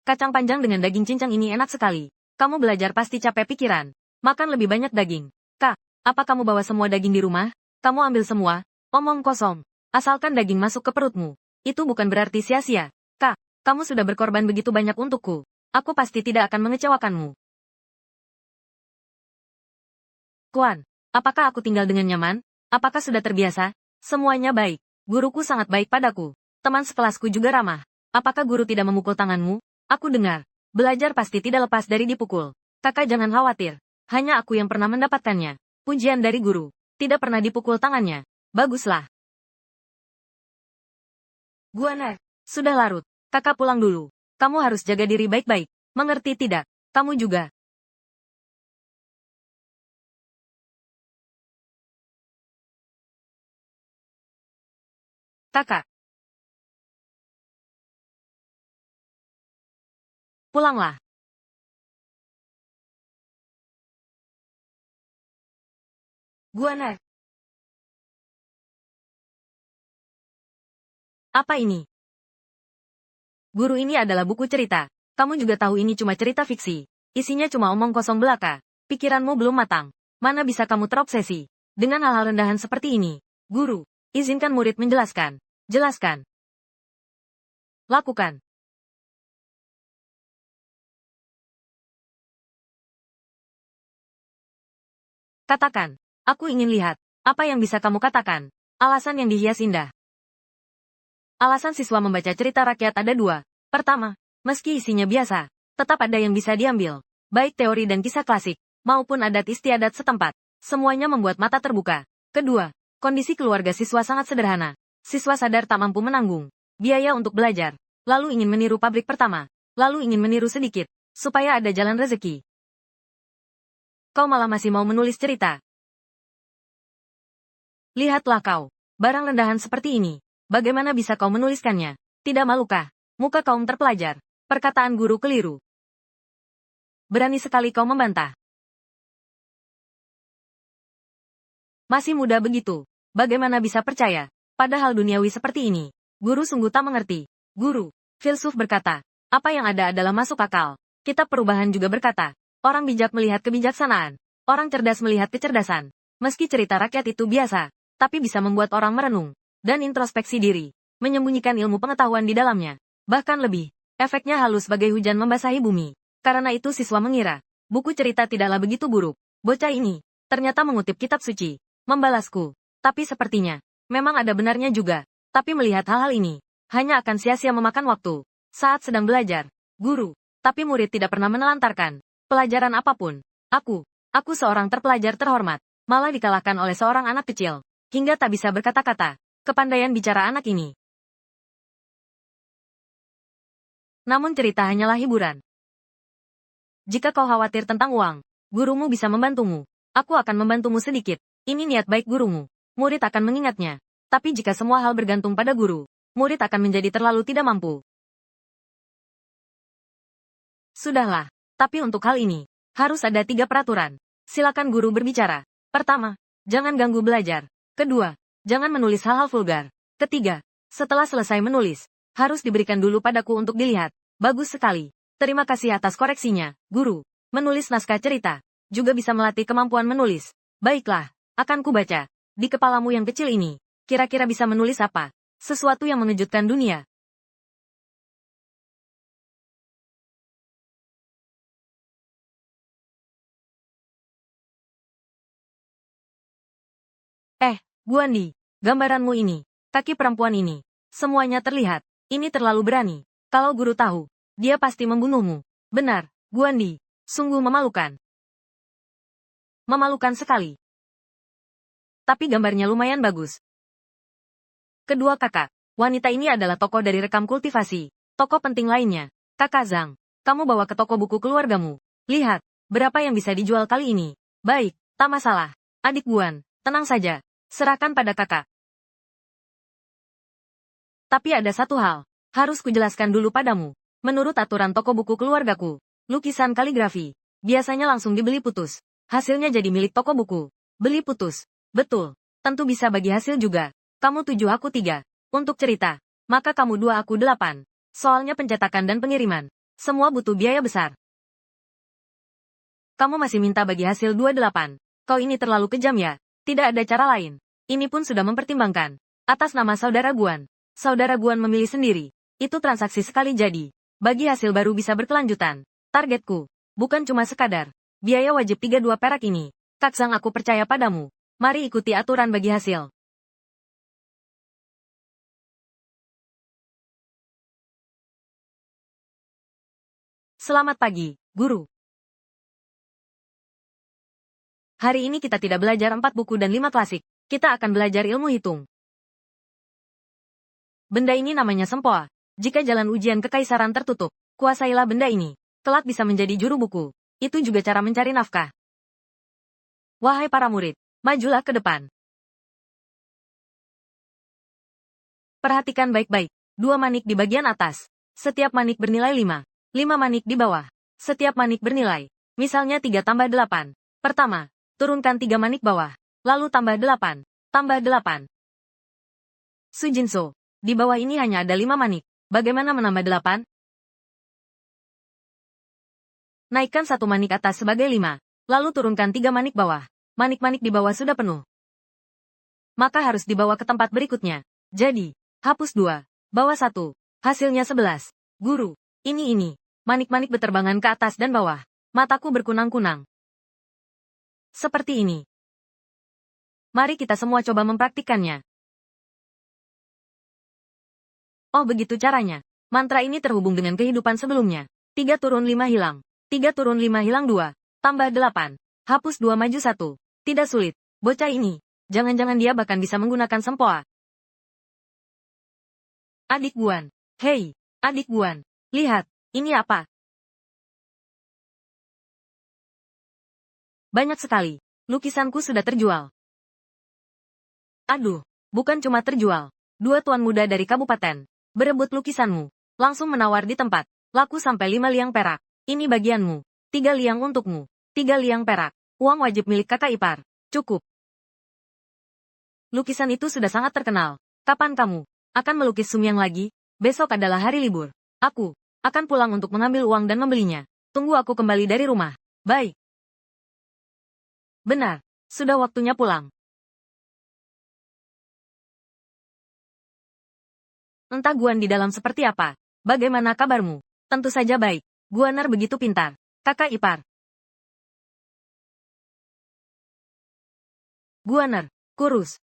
Kacang panjang dengan daging cincang ini enak sekali. Kamu belajar pasti capek pikiran. Makan lebih banyak daging. Kak, apa kamu bawa semua daging di rumah? Kamu ambil semua? Omong kosong. Asalkan daging masuk ke perutmu. Itu bukan berarti sia-sia. Kak, kamu sudah berkorban begitu banyak untukku. Aku pasti tidak akan mengecewakanmu. Kuan, apakah aku tinggal dengan nyaman? Apakah sudah terbiasa? Semuanya baik. Guruku sangat baik padaku. Teman sekelasku juga ramah. Apakah guru tidak memukul tanganmu? Aku dengar. Belajar pasti tidak lepas dari dipukul. Kakak jangan khawatir. Hanya aku yang pernah mendapatkannya. Pujian dari guru. Tidak pernah dipukul tangannya. Baguslah. Guaner, sudah larut. Kakak pulang dulu. Kamu harus jaga diri baik-baik. Mengerti tidak? Kamu juga. Kakak, pulanglah. Guaner, apa ini? Guru ini adalah buku cerita. Kamu juga tahu ini cuma cerita fiksi. Isinya cuma omong kosong belaka. Pikiranmu belum matang. Mana bisa kamu terobsesi dengan hal-hal rendahan seperti ini? Guru, izinkan murid menjelaskan. Jelaskan. Lakukan. Katakan. Aku ingin lihat. Apa yang bisa kamu katakan? Alasan yang dihias indah. Alasan siswa membaca cerita rakyat ada dua. Pertama, meski isinya biasa, tetap ada yang bisa diambil. Baik teori dan kisah klasik, maupun adat istiadat setempat. Semuanya membuat mata terbuka. Kedua, kondisi keluarga siswa sangat sederhana. Siswa sadar tak mampu menanggung biaya untuk belajar. Lalu ingin meniru pabrik pertama. Lalu ingin meniru sedikit, supaya ada jalan rezeki. Kau malah masih mau menulis cerita. Lihatlah kau, barang rendahan seperti ini. Bagaimana bisa kau menuliskannya? Tidak malukah? Muka kaum terpelajar. Perkataan guru keliru. Berani sekali kau membantah. Masih muda begitu. Bagaimana bisa percaya? Padahal duniawi seperti ini. Guru sungguh tak mengerti. Guru, filsuf berkata, apa yang ada adalah masuk akal. Kitab perubahan juga berkata, orang bijak melihat kebijaksanaan. Orang cerdas melihat kecerdasan. Meski cerita rakyat itu biasa, tapi bisa membuat orang merenung dan introspeksi diri, menyembunyikan ilmu pengetahuan di dalamnya. Bahkan lebih, efeknya halus bagai hujan membasahi bumi. Karena itu siswa mengira, buku cerita tidaklah begitu buruk. Bocah ini, ternyata mengutip kitab suci, membalasku. Tapi sepertinya, memang ada benarnya juga. Tapi melihat hal-hal ini, hanya akan sia-sia memakan waktu. Saat sedang belajar, guru, tapi murid tidak pernah menelantarkan pelajaran apapun. Aku seorang terpelajar terhormat, malah dikalahkan oleh seorang anak kecil, hingga tak bisa berkata-kata. Kepandaian bicara anak ini. Namun cerita hanyalah hiburan. Jika kau khawatir tentang uang, Gurumu bisa membantumu. Aku akan membantumu sedikit. Ini niat baik gurumu. Murid akan mengingatnya. Tapi jika semua hal bergantung pada guru, murid akan menjadi terlalu tidak mampu. Sudahlah. Tapi untuk hal ini, harus ada 3 peraturan. Silakan guru berbicara. Pertama, jangan ganggu belajar. Kedua, jangan menulis hal-hal vulgar. Ketiga, setelah selesai menulis, harus diberikan dulu padaku untuk dilihat. Bagus sekali. Terima kasih atas koreksinya, guru. Menulis naskah cerita juga bisa melatih kemampuan menulis. Baiklah, akan kubaca. Di kepalamu yang kecil ini, kira-kira bisa menulis apa? Sesuatu yang mengejutkan dunia. Guandi, gambaranmu ini, kaki perempuan ini, semuanya terlihat. Ini terlalu berani. Kalau guru tahu, dia pasti membunuhmu. Benar, Guandi, sungguh memalukan. Memalukan sekali. Tapi gambarnya lumayan bagus. Kedua kakak, wanita ini adalah tokoh dari rekam kultivasi. Tokoh penting lainnya, Kakak Zhang. Kamu bawa ke toko buku keluargamu. Lihat, berapa yang bisa dijual kali ini. Baik, tak masalah. Adik Guan, tenang saja. Serahkan pada kakak. Tapi ada satu hal, harus kujelaskan dulu padamu. Menurut aturan toko buku keluargaku, lukisan kaligrafi, biasanya langsung dibeli putus. Hasilnya jadi milik toko buku. Beli putus. Betul. Tentu bisa bagi hasil juga. Kamu 7 aku 3. Untuk cerita, maka kamu 2 aku 8. Soalnya pencetakan dan pengiriman. Semua butuh biaya besar. Kamu masih minta bagi hasil 28. Kau ini terlalu kejam ya. Tidak ada cara lain. Ini pun sudah mempertimbangkan. Atas nama saudara Guan. Saudara Guan memilih sendiri. Itu transaksi sekali jadi. Bagi hasil baru bisa berkelanjutan. Targetku. Bukan cuma sekadar. Biaya wajib 32 perak ini. Kak Zhang, aku percaya padamu. Mari ikuti aturan bagi hasil. Selamat pagi, guru. Hari ini kita tidak belajar 4 buku dan 5 klasik. Kita akan belajar ilmu hitung. Benda ini namanya sempoa. Jika jalan ujian kekaisaran tertutup, kuasailah benda ini. Kelak bisa menjadi juru buku. Itu juga cara mencari nafkah. Wahai para murid, majulah ke depan. Perhatikan baik-baik. 2 manik di bagian atas. Setiap manik bernilai 5. 5 manik di bawah. Setiap manik bernilai. Misalnya 3 tambah 8. Pertama, turunkan 3 manik bawah. Lalu tambah 8. Tambah 8. Sujinso, di bawah ini hanya ada 5 manik. Bagaimana menambah 8? Naikkan 1 manik atas sebagai 5. Lalu turunkan 3 manik bawah. Manik-manik di bawah sudah penuh. Maka harus dibawa ke tempat berikutnya. Jadi, hapus 2. Bawah 1. Hasilnya 11. Guru, ini. Manik-manik berterbangan ke atas dan bawah. Mataku berkunang-kunang. Seperti ini. Mari kita semua coba mempraktikkannya. Oh, begitu caranya. Mantra ini terhubung dengan kehidupan sebelumnya. 3 turun 5 hilang. 3 turun 5 hilang 2. Tambah 8. Hapus 2 maju 1. Tidak sulit. Bocah ini. Jangan-jangan dia bahkan bisa menggunakan sempoa. Adik Guan. Hei, adik Guan. Lihat, ini apa? Banyak sekali. Lukisanku sudah terjual. Aduh, bukan cuma terjual. 2 tuan muda dari kabupaten berebut lukisanmu. Langsung menawar di tempat. Laku sampai 5 liang perak. Ini bagianmu. 3 liang untukmu. 3 liang perak. Uang wajib milik kakak ipar. Cukup. Lukisan itu sudah sangat terkenal. Kapan kamu akan melukis Sumyang lagi? Besok adalah hari libur. Aku akan pulang untuk mengambil uang dan membelinya. Tunggu aku kembali dari rumah. Baik. Benar. Sudah waktunya pulang. Entah Guan di dalam seperti apa. Bagaimana kabarmu? Tentu saja baik. Guaner begitu pintar. Kakak ipar. Guaner, kurus.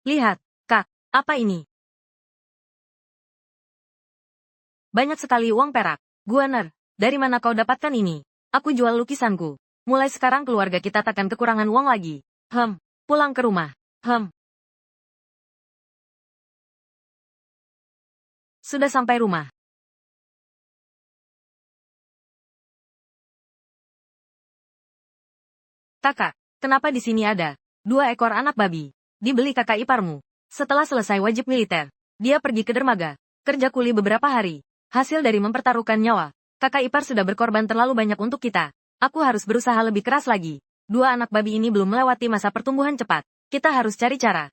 Lihat, Kak. Apa ini? Banyak sekali uang perak. Guaner, dari mana kau dapatkan ini? Aku jual lukisanku. Mulai sekarang keluarga kita takkan kekurangan uang lagi. Pulang ke rumah. Sudah sampai rumah. Kakak, kenapa di sini ada 2 ekor anak babi? Dibeli kakak iparmu. Setelah selesai wajib militer, dia pergi ke dermaga, kerja kuli beberapa hari. Hasil dari mempertaruhkan nyawa, kakak ipar sudah berkorban terlalu banyak untuk kita. Aku harus berusaha lebih keras lagi. 2 anak babi ini belum melewati masa pertumbuhan cepat. Kita harus cari cara.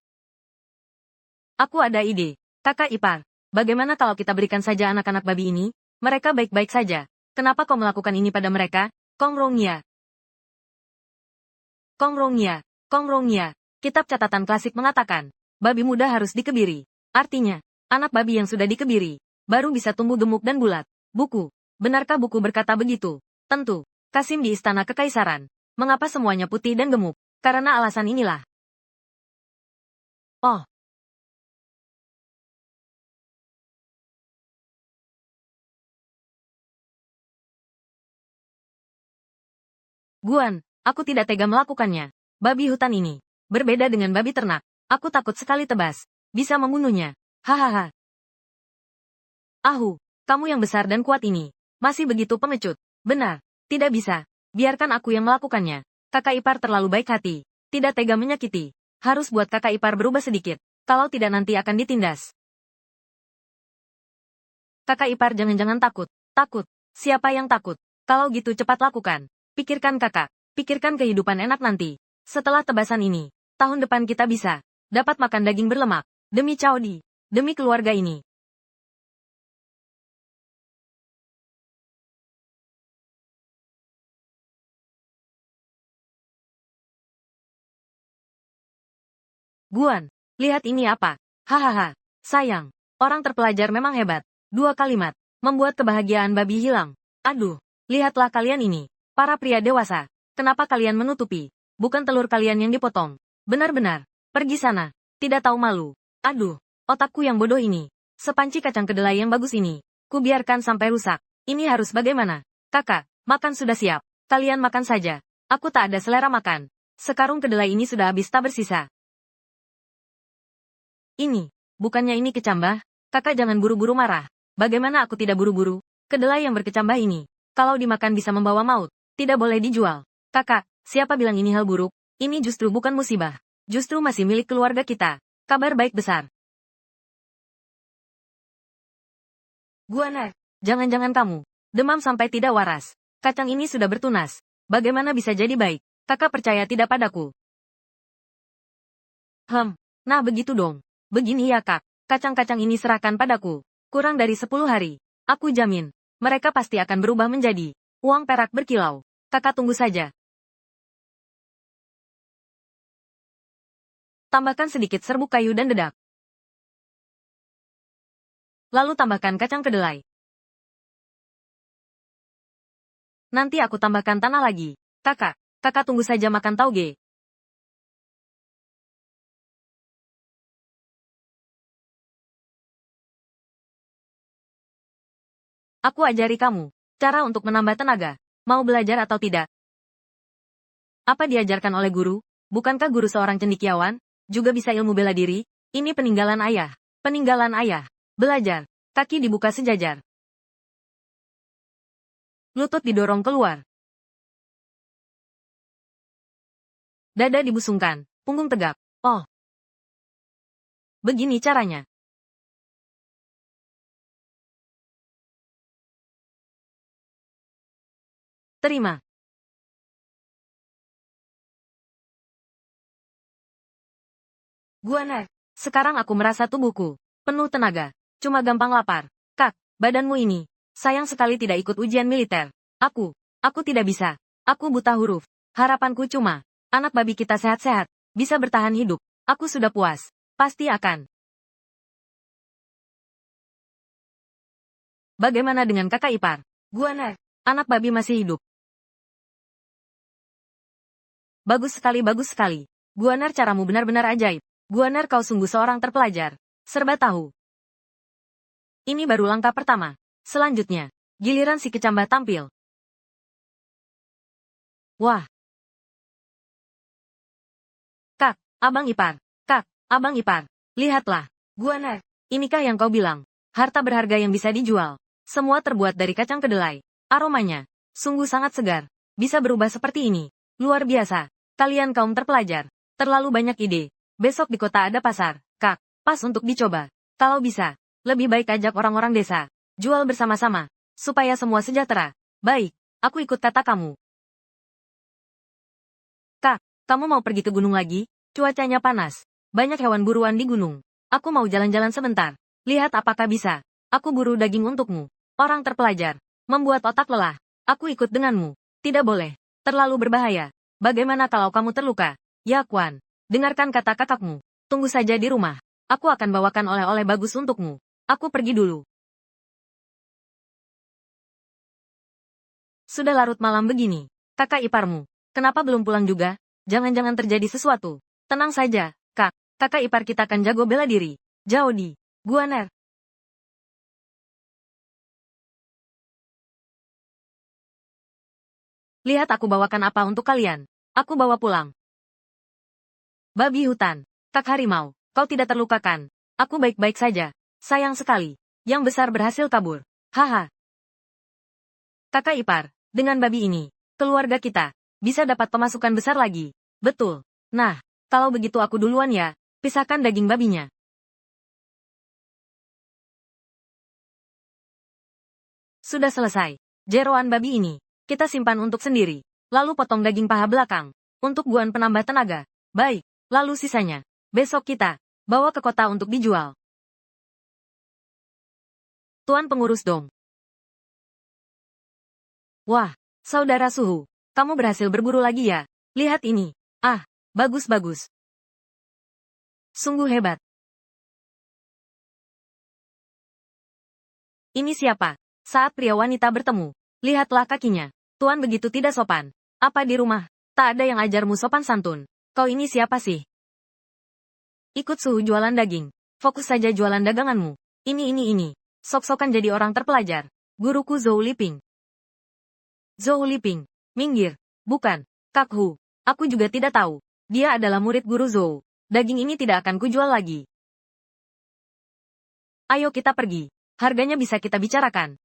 Aku ada ide. Kakak ipar, bagaimana kalau kita berikan saja anak-anak babi ini? Mereka baik-baik saja. Kenapa kau melakukan ini pada mereka? Kongrongnya. Kongrongnya. Kongrongnya. Kitab catatan klasik mengatakan, babi muda harus dikebiri. Artinya, anak babi yang sudah dikebiri, baru bisa tumbuh gemuk dan bulat. Buku. Benarkah buku berkata begitu? Tentu. Kasim di Istana Kekaisaran. Mengapa semuanya putih dan gemuk? Karena alasan inilah. Oh. Guan, aku tidak tega melakukannya. Babi hutan ini berbeda dengan babi ternak. Aku takut sekali tebas. Bisa membunuhnya. Hahaha. Ahu, kamu yang besar dan kuat ini. Masih begitu pengecut. Benar. Tidak bisa. Biarkan aku yang melakukannya. Kakak ipar terlalu baik hati. Tidak tega menyakiti. Harus buat kakak ipar berubah sedikit. Kalau tidak nanti akan ditindas. Kakak ipar jangan-jangan takut. Takut. Siapa yang takut? Kalau gitu cepat lakukan. Pikirkan kakak. Pikirkan kehidupan enak nanti. Setelah tebasan ini, tahun depan kita bisa dapat makan daging berlemak. Demi Chaodi. Demi keluarga ini. Guan, lihat ini apa? Hahaha. Sayang. Orang terpelajar memang hebat. 2 kalimat. Membuat kebahagiaan babi hilang. Aduh. Lihatlah kalian ini. Para pria dewasa. Kenapa kalian menutupi? Bukan telur kalian yang dipotong. Benar-benar. Pergi sana. Tidak tahu malu. Aduh. Otakku yang bodoh ini. Sepanci kacang kedelai yang bagus ini. Kubiarkan sampai rusak. Ini harus bagaimana? Kakak, makan sudah siap. Kalian makan saja. Aku tak ada selera makan. Sekarung kedelai ini sudah habis tak bersisa. Ini. Bukannya ini kecambah? Kakak jangan buru-buru marah. Bagaimana aku tidak buru-buru? Kedelai yang berkecambah ini. Kalau dimakan bisa membawa maut. Tidak boleh dijual. Kakak, siapa bilang ini hal buruk? Ini justru bukan musibah. Justru masih milik keluarga kita. Kabar baik besar. Guanar, jangan-jangan kamu demam sampai tidak waras. Kacang ini sudah bertunas. Bagaimana bisa jadi baik? Kakak percaya tidak padaku? Nah begitu dong. Begini ya kak, kacang-kacang ini serahkan padaku. Kurang dari 10 hari. Aku jamin, mereka pasti akan berubah menjadi uang perak berkilau. Kakak tunggu saja. Tambahkan sedikit serbuk kayu dan dedak. Lalu tambahkan kacang kedelai. Nanti aku tambahkan tanah lagi. Kakak tunggu saja makan tauge. Aku ajari kamu cara untuk menambah tenaga. Mau belajar atau tidak? Apa diajarkan oleh guru? Bukankah guru seorang cendekiawan? Juga bisa ilmu bela diri? Ini peninggalan ayah. Peninggalan ayah. Belajar. Kaki dibuka sejajar. Lutut didorong keluar. Dada dibusungkan. Punggung tegap. Oh. Begini caranya. Terima. Guanar, sekarang aku merasa tubuhku penuh tenaga. Cuma gampang lapar. Kak, badanmu ini sayang sekali tidak ikut ujian militer. Aku tidak bisa. Aku buta huruf. Harapanku cuma anak babi kita sehat-sehat, bisa bertahan hidup. Aku sudah puas. Pasti akan. Bagaimana dengan kakak ipar? Guanar, anak babi masih hidup. Bagus sekali. Guanar, caramu benar-benar ajaib. Guanar, kau sungguh seorang terpelajar. Serba tahu. Ini baru langkah pertama. Selanjutnya, giliran si kecambah tampil. Wah. Kak, abang ipar. Kak, abang ipar. Lihatlah. Guanar, inikah yang kau bilang? Harta berharga yang bisa dijual. Semua terbuat dari kacang kedelai. Aromanya sungguh sangat segar. Bisa berubah seperti ini. Luar biasa. Kalian kaum terpelajar. Terlalu banyak ide. Besok di kota ada pasar. Kak, pas untuk dicoba. Kalau bisa, lebih baik ajak orang-orang desa. Jual bersama-sama. Supaya semua sejahtera. Baik, aku ikut kata kamu. Kak, kamu mau pergi ke gunung lagi? Cuacanya panas. Banyak hewan buruan di gunung. Aku mau jalan-jalan sebentar. Lihat apakah bisa. Aku buru daging untukmu. Orang terpelajar. Membuat otak lelah. Aku ikut denganmu. Tidak boleh. Terlalu berbahaya. Bagaimana kalau kamu terluka? Ya Kwan. Dengarkan kata kakakmu. Tunggu saja di rumah. Aku akan bawakan oleh-oleh bagus untukmu. Aku pergi dulu. Sudah larut malam begini. Kakak iparmu. Kenapa belum pulang juga? Jangan-jangan terjadi sesuatu. Tenang saja, Kak. Kakak ipar kita kan jago bela diri. Jaodi. Guaner. Lihat aku bawakan apa untuk kalian. Aku bawa pulang. Babi hutan. Kak harimau. Kau tidak terlukakan. Aku baik-baik saja. Sayang sekali. Yang besar berhasil kabur. Haha. Kakak ipar. Dengan babi ini. Keluarga kita. Bisa dapat pemasukan besar lagi. Betul. Nah, kalau begitu aku duluan ya. Pisahkan daging babinya. Sudah selesai. Jeroan babi ini. Kita simpan untuk sendiri. Lalu potong daging paha belakang. Untuk guan penambah tenaga. Baik. Lalu sisanya. Besok kita. Bawa ke kota untuk dijual. Tuan pengurus dong. Wah. Saudara suhu. Kamu berhasil berburu lagi ya. Lihat ini. Ah. Bagus-bagus. Sungguh hebat. Ini siapa? Saat pria wanita bertemu. Lihatlah kakinya. Tuan begitu tidak sopan. Apa di rumah? Tak ada yang ajarmu sopan santun. Kau ini siapa sih? Ikut suhu jualan daging. Fokus saja jualan daganganmu. Ini. Sok-sokan jadi orang terpelajar. Guruku Zhou Liping. Zhou Liping. Minggir. Bukan. Kak Hu. Aku juga tidak tahu. Dia adalah murid guru Zhou. Daging ini tidak akan kujual lagi. Ayo kita pergi. Harganya bisa kita bicarakan.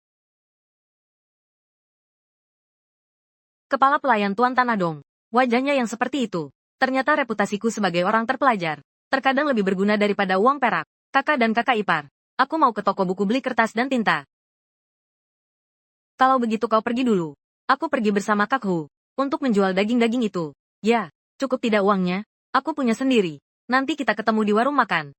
Kepala pelayan Tuan Tanadong. Wajahnya yang seperti itu. Ternyata reputasiku sebagai orang terpelajar. Terkadang lebih berguna daripada uang perak. Kakak dan kakak ipar. Aku mau ke toko buku beli kertas dan tinta. Kalau begitu kau pergi dulu. Aku pergi bersama Kak Hu. Untuk menjual daging-daging itu. Ya, cukup tidak uangnya? Aku punya sendiri. Nanti kita ketemu di warung makan.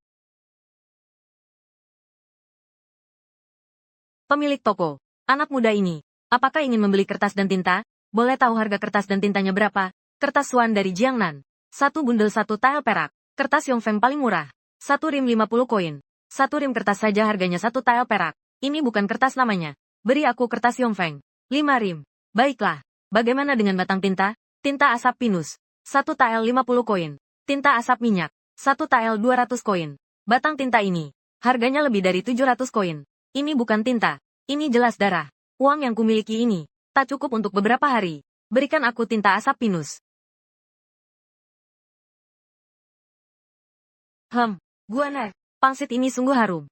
Pemilik toko. Anak muda ini. Apakah ingin membeli kertas dan tinta? Boleh tahu harga kertas dan tintanya berapa? Kertas Swan dari Jiangnan. Satu bundel 1 tael perak. Kertas Yongfeng paling murah. 1 rim 50 koin. 1 rim kertas saja harganya 1 tael perak. Ini bukan kertas namanya. Beri aku kertas Yongfeng. 5 rim. Baiklah. Bagaimana dengan batang tinta? Tinta asap pinus. 1 tael 50 koin. Tinta asap minyak. 1 tael 200 koin. Batang tinta ini. Harganya lebih dari 700 koin. Ini bukan tinta. Ini jelas darah. Uang yang kumiliki ini. Tak cukup untuk beberapa hari. Berikan aku tinta asap pinus. Guaner. Pangsit ini sungguh harum.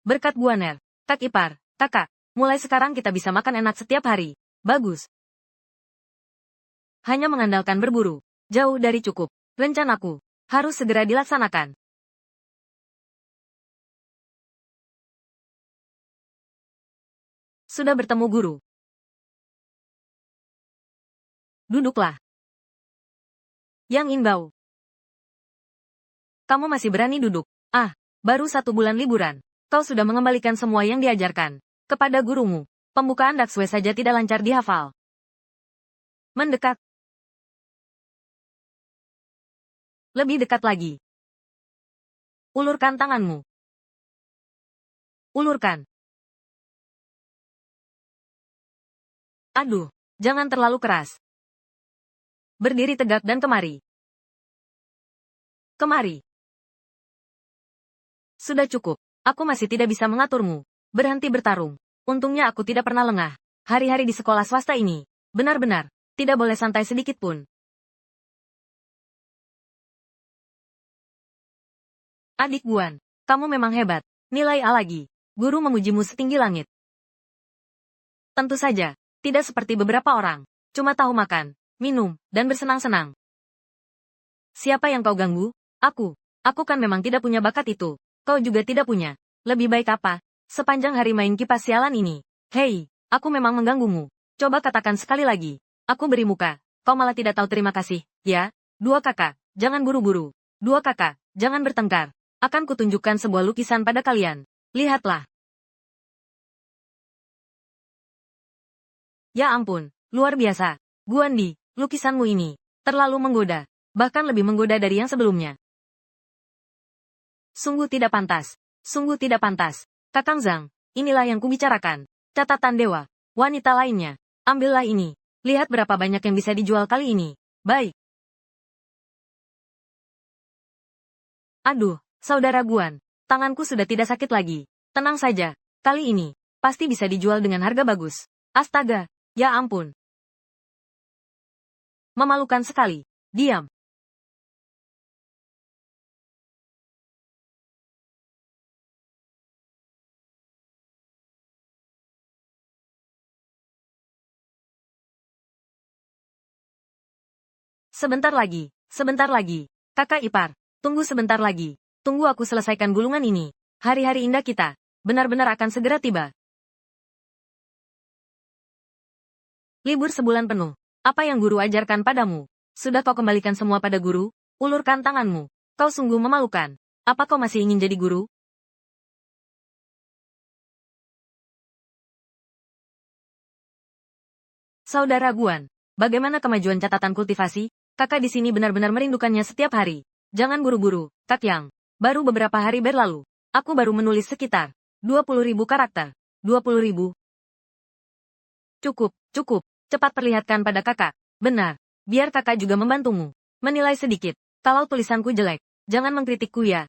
Berkat Guaner. Kak ipar. Kakak. Mulai sekarang kita bisa makan enak setiap hari. Bagus. Hanya mengandalkan berburu. Jauh dari cukup. Rencanaku. Harus segera dilaksanakan. Sudah bertemu guru. Duduklah. Yang Inbao. Kamu masih berani duduk? Ah, baru 1 bulan liburan. Kau sudah mengembalikan semua yang diajarkan. Kepada gurumu. Pembukaan Daksue saja tidak lancar dihafal. Mendekat. Lebih dekat lagi. Ulurkan tanganmu. Ulurkan. Aduh, jangan terlalu keras. Berdiri tegak dan kemari. Kemari. Sudah cukup. Aku masih tidak bisa mengaturmu. Berhenti bertarung. Untungnya aku tidak pernah lengah. Hari-hari di sekolah swasta ini. Benar-benar. Tidak boleh santai sedikit pun. Adik Guan. Kamu memang hebat. Nilai A lagi. Guru memujimu setinggi langit. Tentu saja. Tidak seperti beberapa orang. Cuma tahu makan. minum, dan bersenang-senang. Siapa yang kau ganggu? Aku. Aku kan memang tidak punya bakat itu. Kau juga tidak punya. Lebih baik apa? Sepanjang hari main kipas sialan ini. Hei, aku memang mengganggumu. Coba katakan sekali lagi. Aku beri muka. Kau malah tidak tahu terima kasih, ya? Dua kakak, jangan buru-buru. Dua kakak, jangan bertengkar. Akan kutunjukkan sebuah lukisan pada kalian. Lihatlah. Ya ampun, luar biasa. Guandi, lukisanmu ini terlalu menggoda. Bahkan lebih menggoda dari yang sebelumnya. Sungguh tidak pantas. Sungguh tidak pantas. Kakang Zhang, inilah yang kubicarakan. Catatan dewa. Wanita lainnya. Ambillah ini. Lihat berapa banyak yang bisa dijual kali ini. Baik. Aduh, saudara Guan. Tanganku sudah tidak sakit lagi. Tenang saja. Kali ini, pasti bisa dijual dengan harga bagus. Astaga, ya ampun. Memalukan sekali. Diam. Sebentar lagi, sebentar lagi. Kakak ipar, tunggu sebentar lagi. Tunggu aku selesaikan gulungan ini. Hari-hari indah kita, benar-benar akan segera tiba. Libur sebulan penuh. Apa yang guru ajarkan padamu? Sudah kau kembalikan semua pada guru? Ulurkan tanganmu. Kau sungguh memalukan. Apa kau masih ingin jadi guru? Saudara Guan, bagaimana kemajuan catatan kultivasi? Kakak di sini benar-benar merindukannya setiap hari. Jangan buru-buru, Kak Yang. Baru beberapa hari berlalu. Aku baru menulis sekitar 20.000 karakter. 20.000. Cukup, cukup. Cepat perlihatkan pada kakak. Benar. Biar kakak juga membantumu. Menilai sedikit. Kalau tulisanku jelek, jangan mengkritikku ya.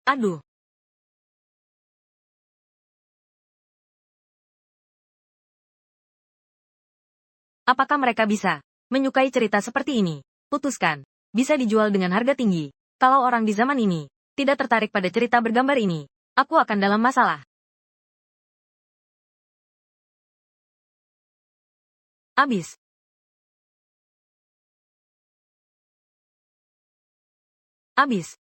Aduh. Apakah mereka bisa menyukai cerita seperti ini? Putuskan. Bisa dijual dengan harga tinggi. Kalau orang di zaman ini tidak tertarik pada cerita bergambar ini, aku akan dalam masalah. Abis. Abis.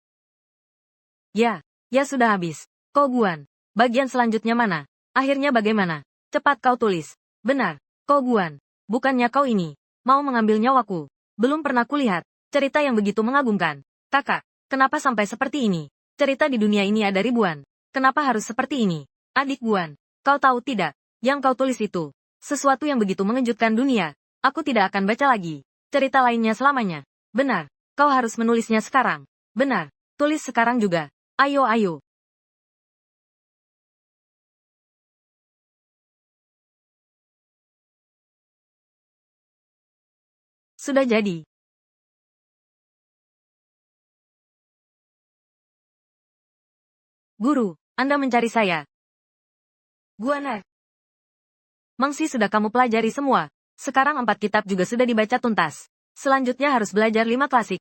Ya, ya sudah habis. Koguan. Bagian selanjutnya mana? Akhirnya bagaimana? Cepat kau tulis. Benar. Koguan. Bukannya kau ini mau mengambil nyawaku. Belum pernah kulihat cerita yang begitu mengagumkan. Kakak, kenapa sampai seperti ini? Cerita di dunia ini ada ribuan. Kenapa harus seperti ini? Adik Guan, kau tahu tidak? Yang kau tulis itu sesuatu yang begitu mengejutkan dunia. Aku tidak akan baca lagi cerita lainnya selamanya. Benar. Kau harus menulisnya sekarang. Benar. Tulis sekarang juga. Ayo, ayo. Sudah jadi. Guru, Anda mencari saya. Guanar. Mengsi sudah kamu pelajari semua. Sekarang 4 kitab juga sudah dibaca tuntas. Selanjutnya harus belajar 5 klasik.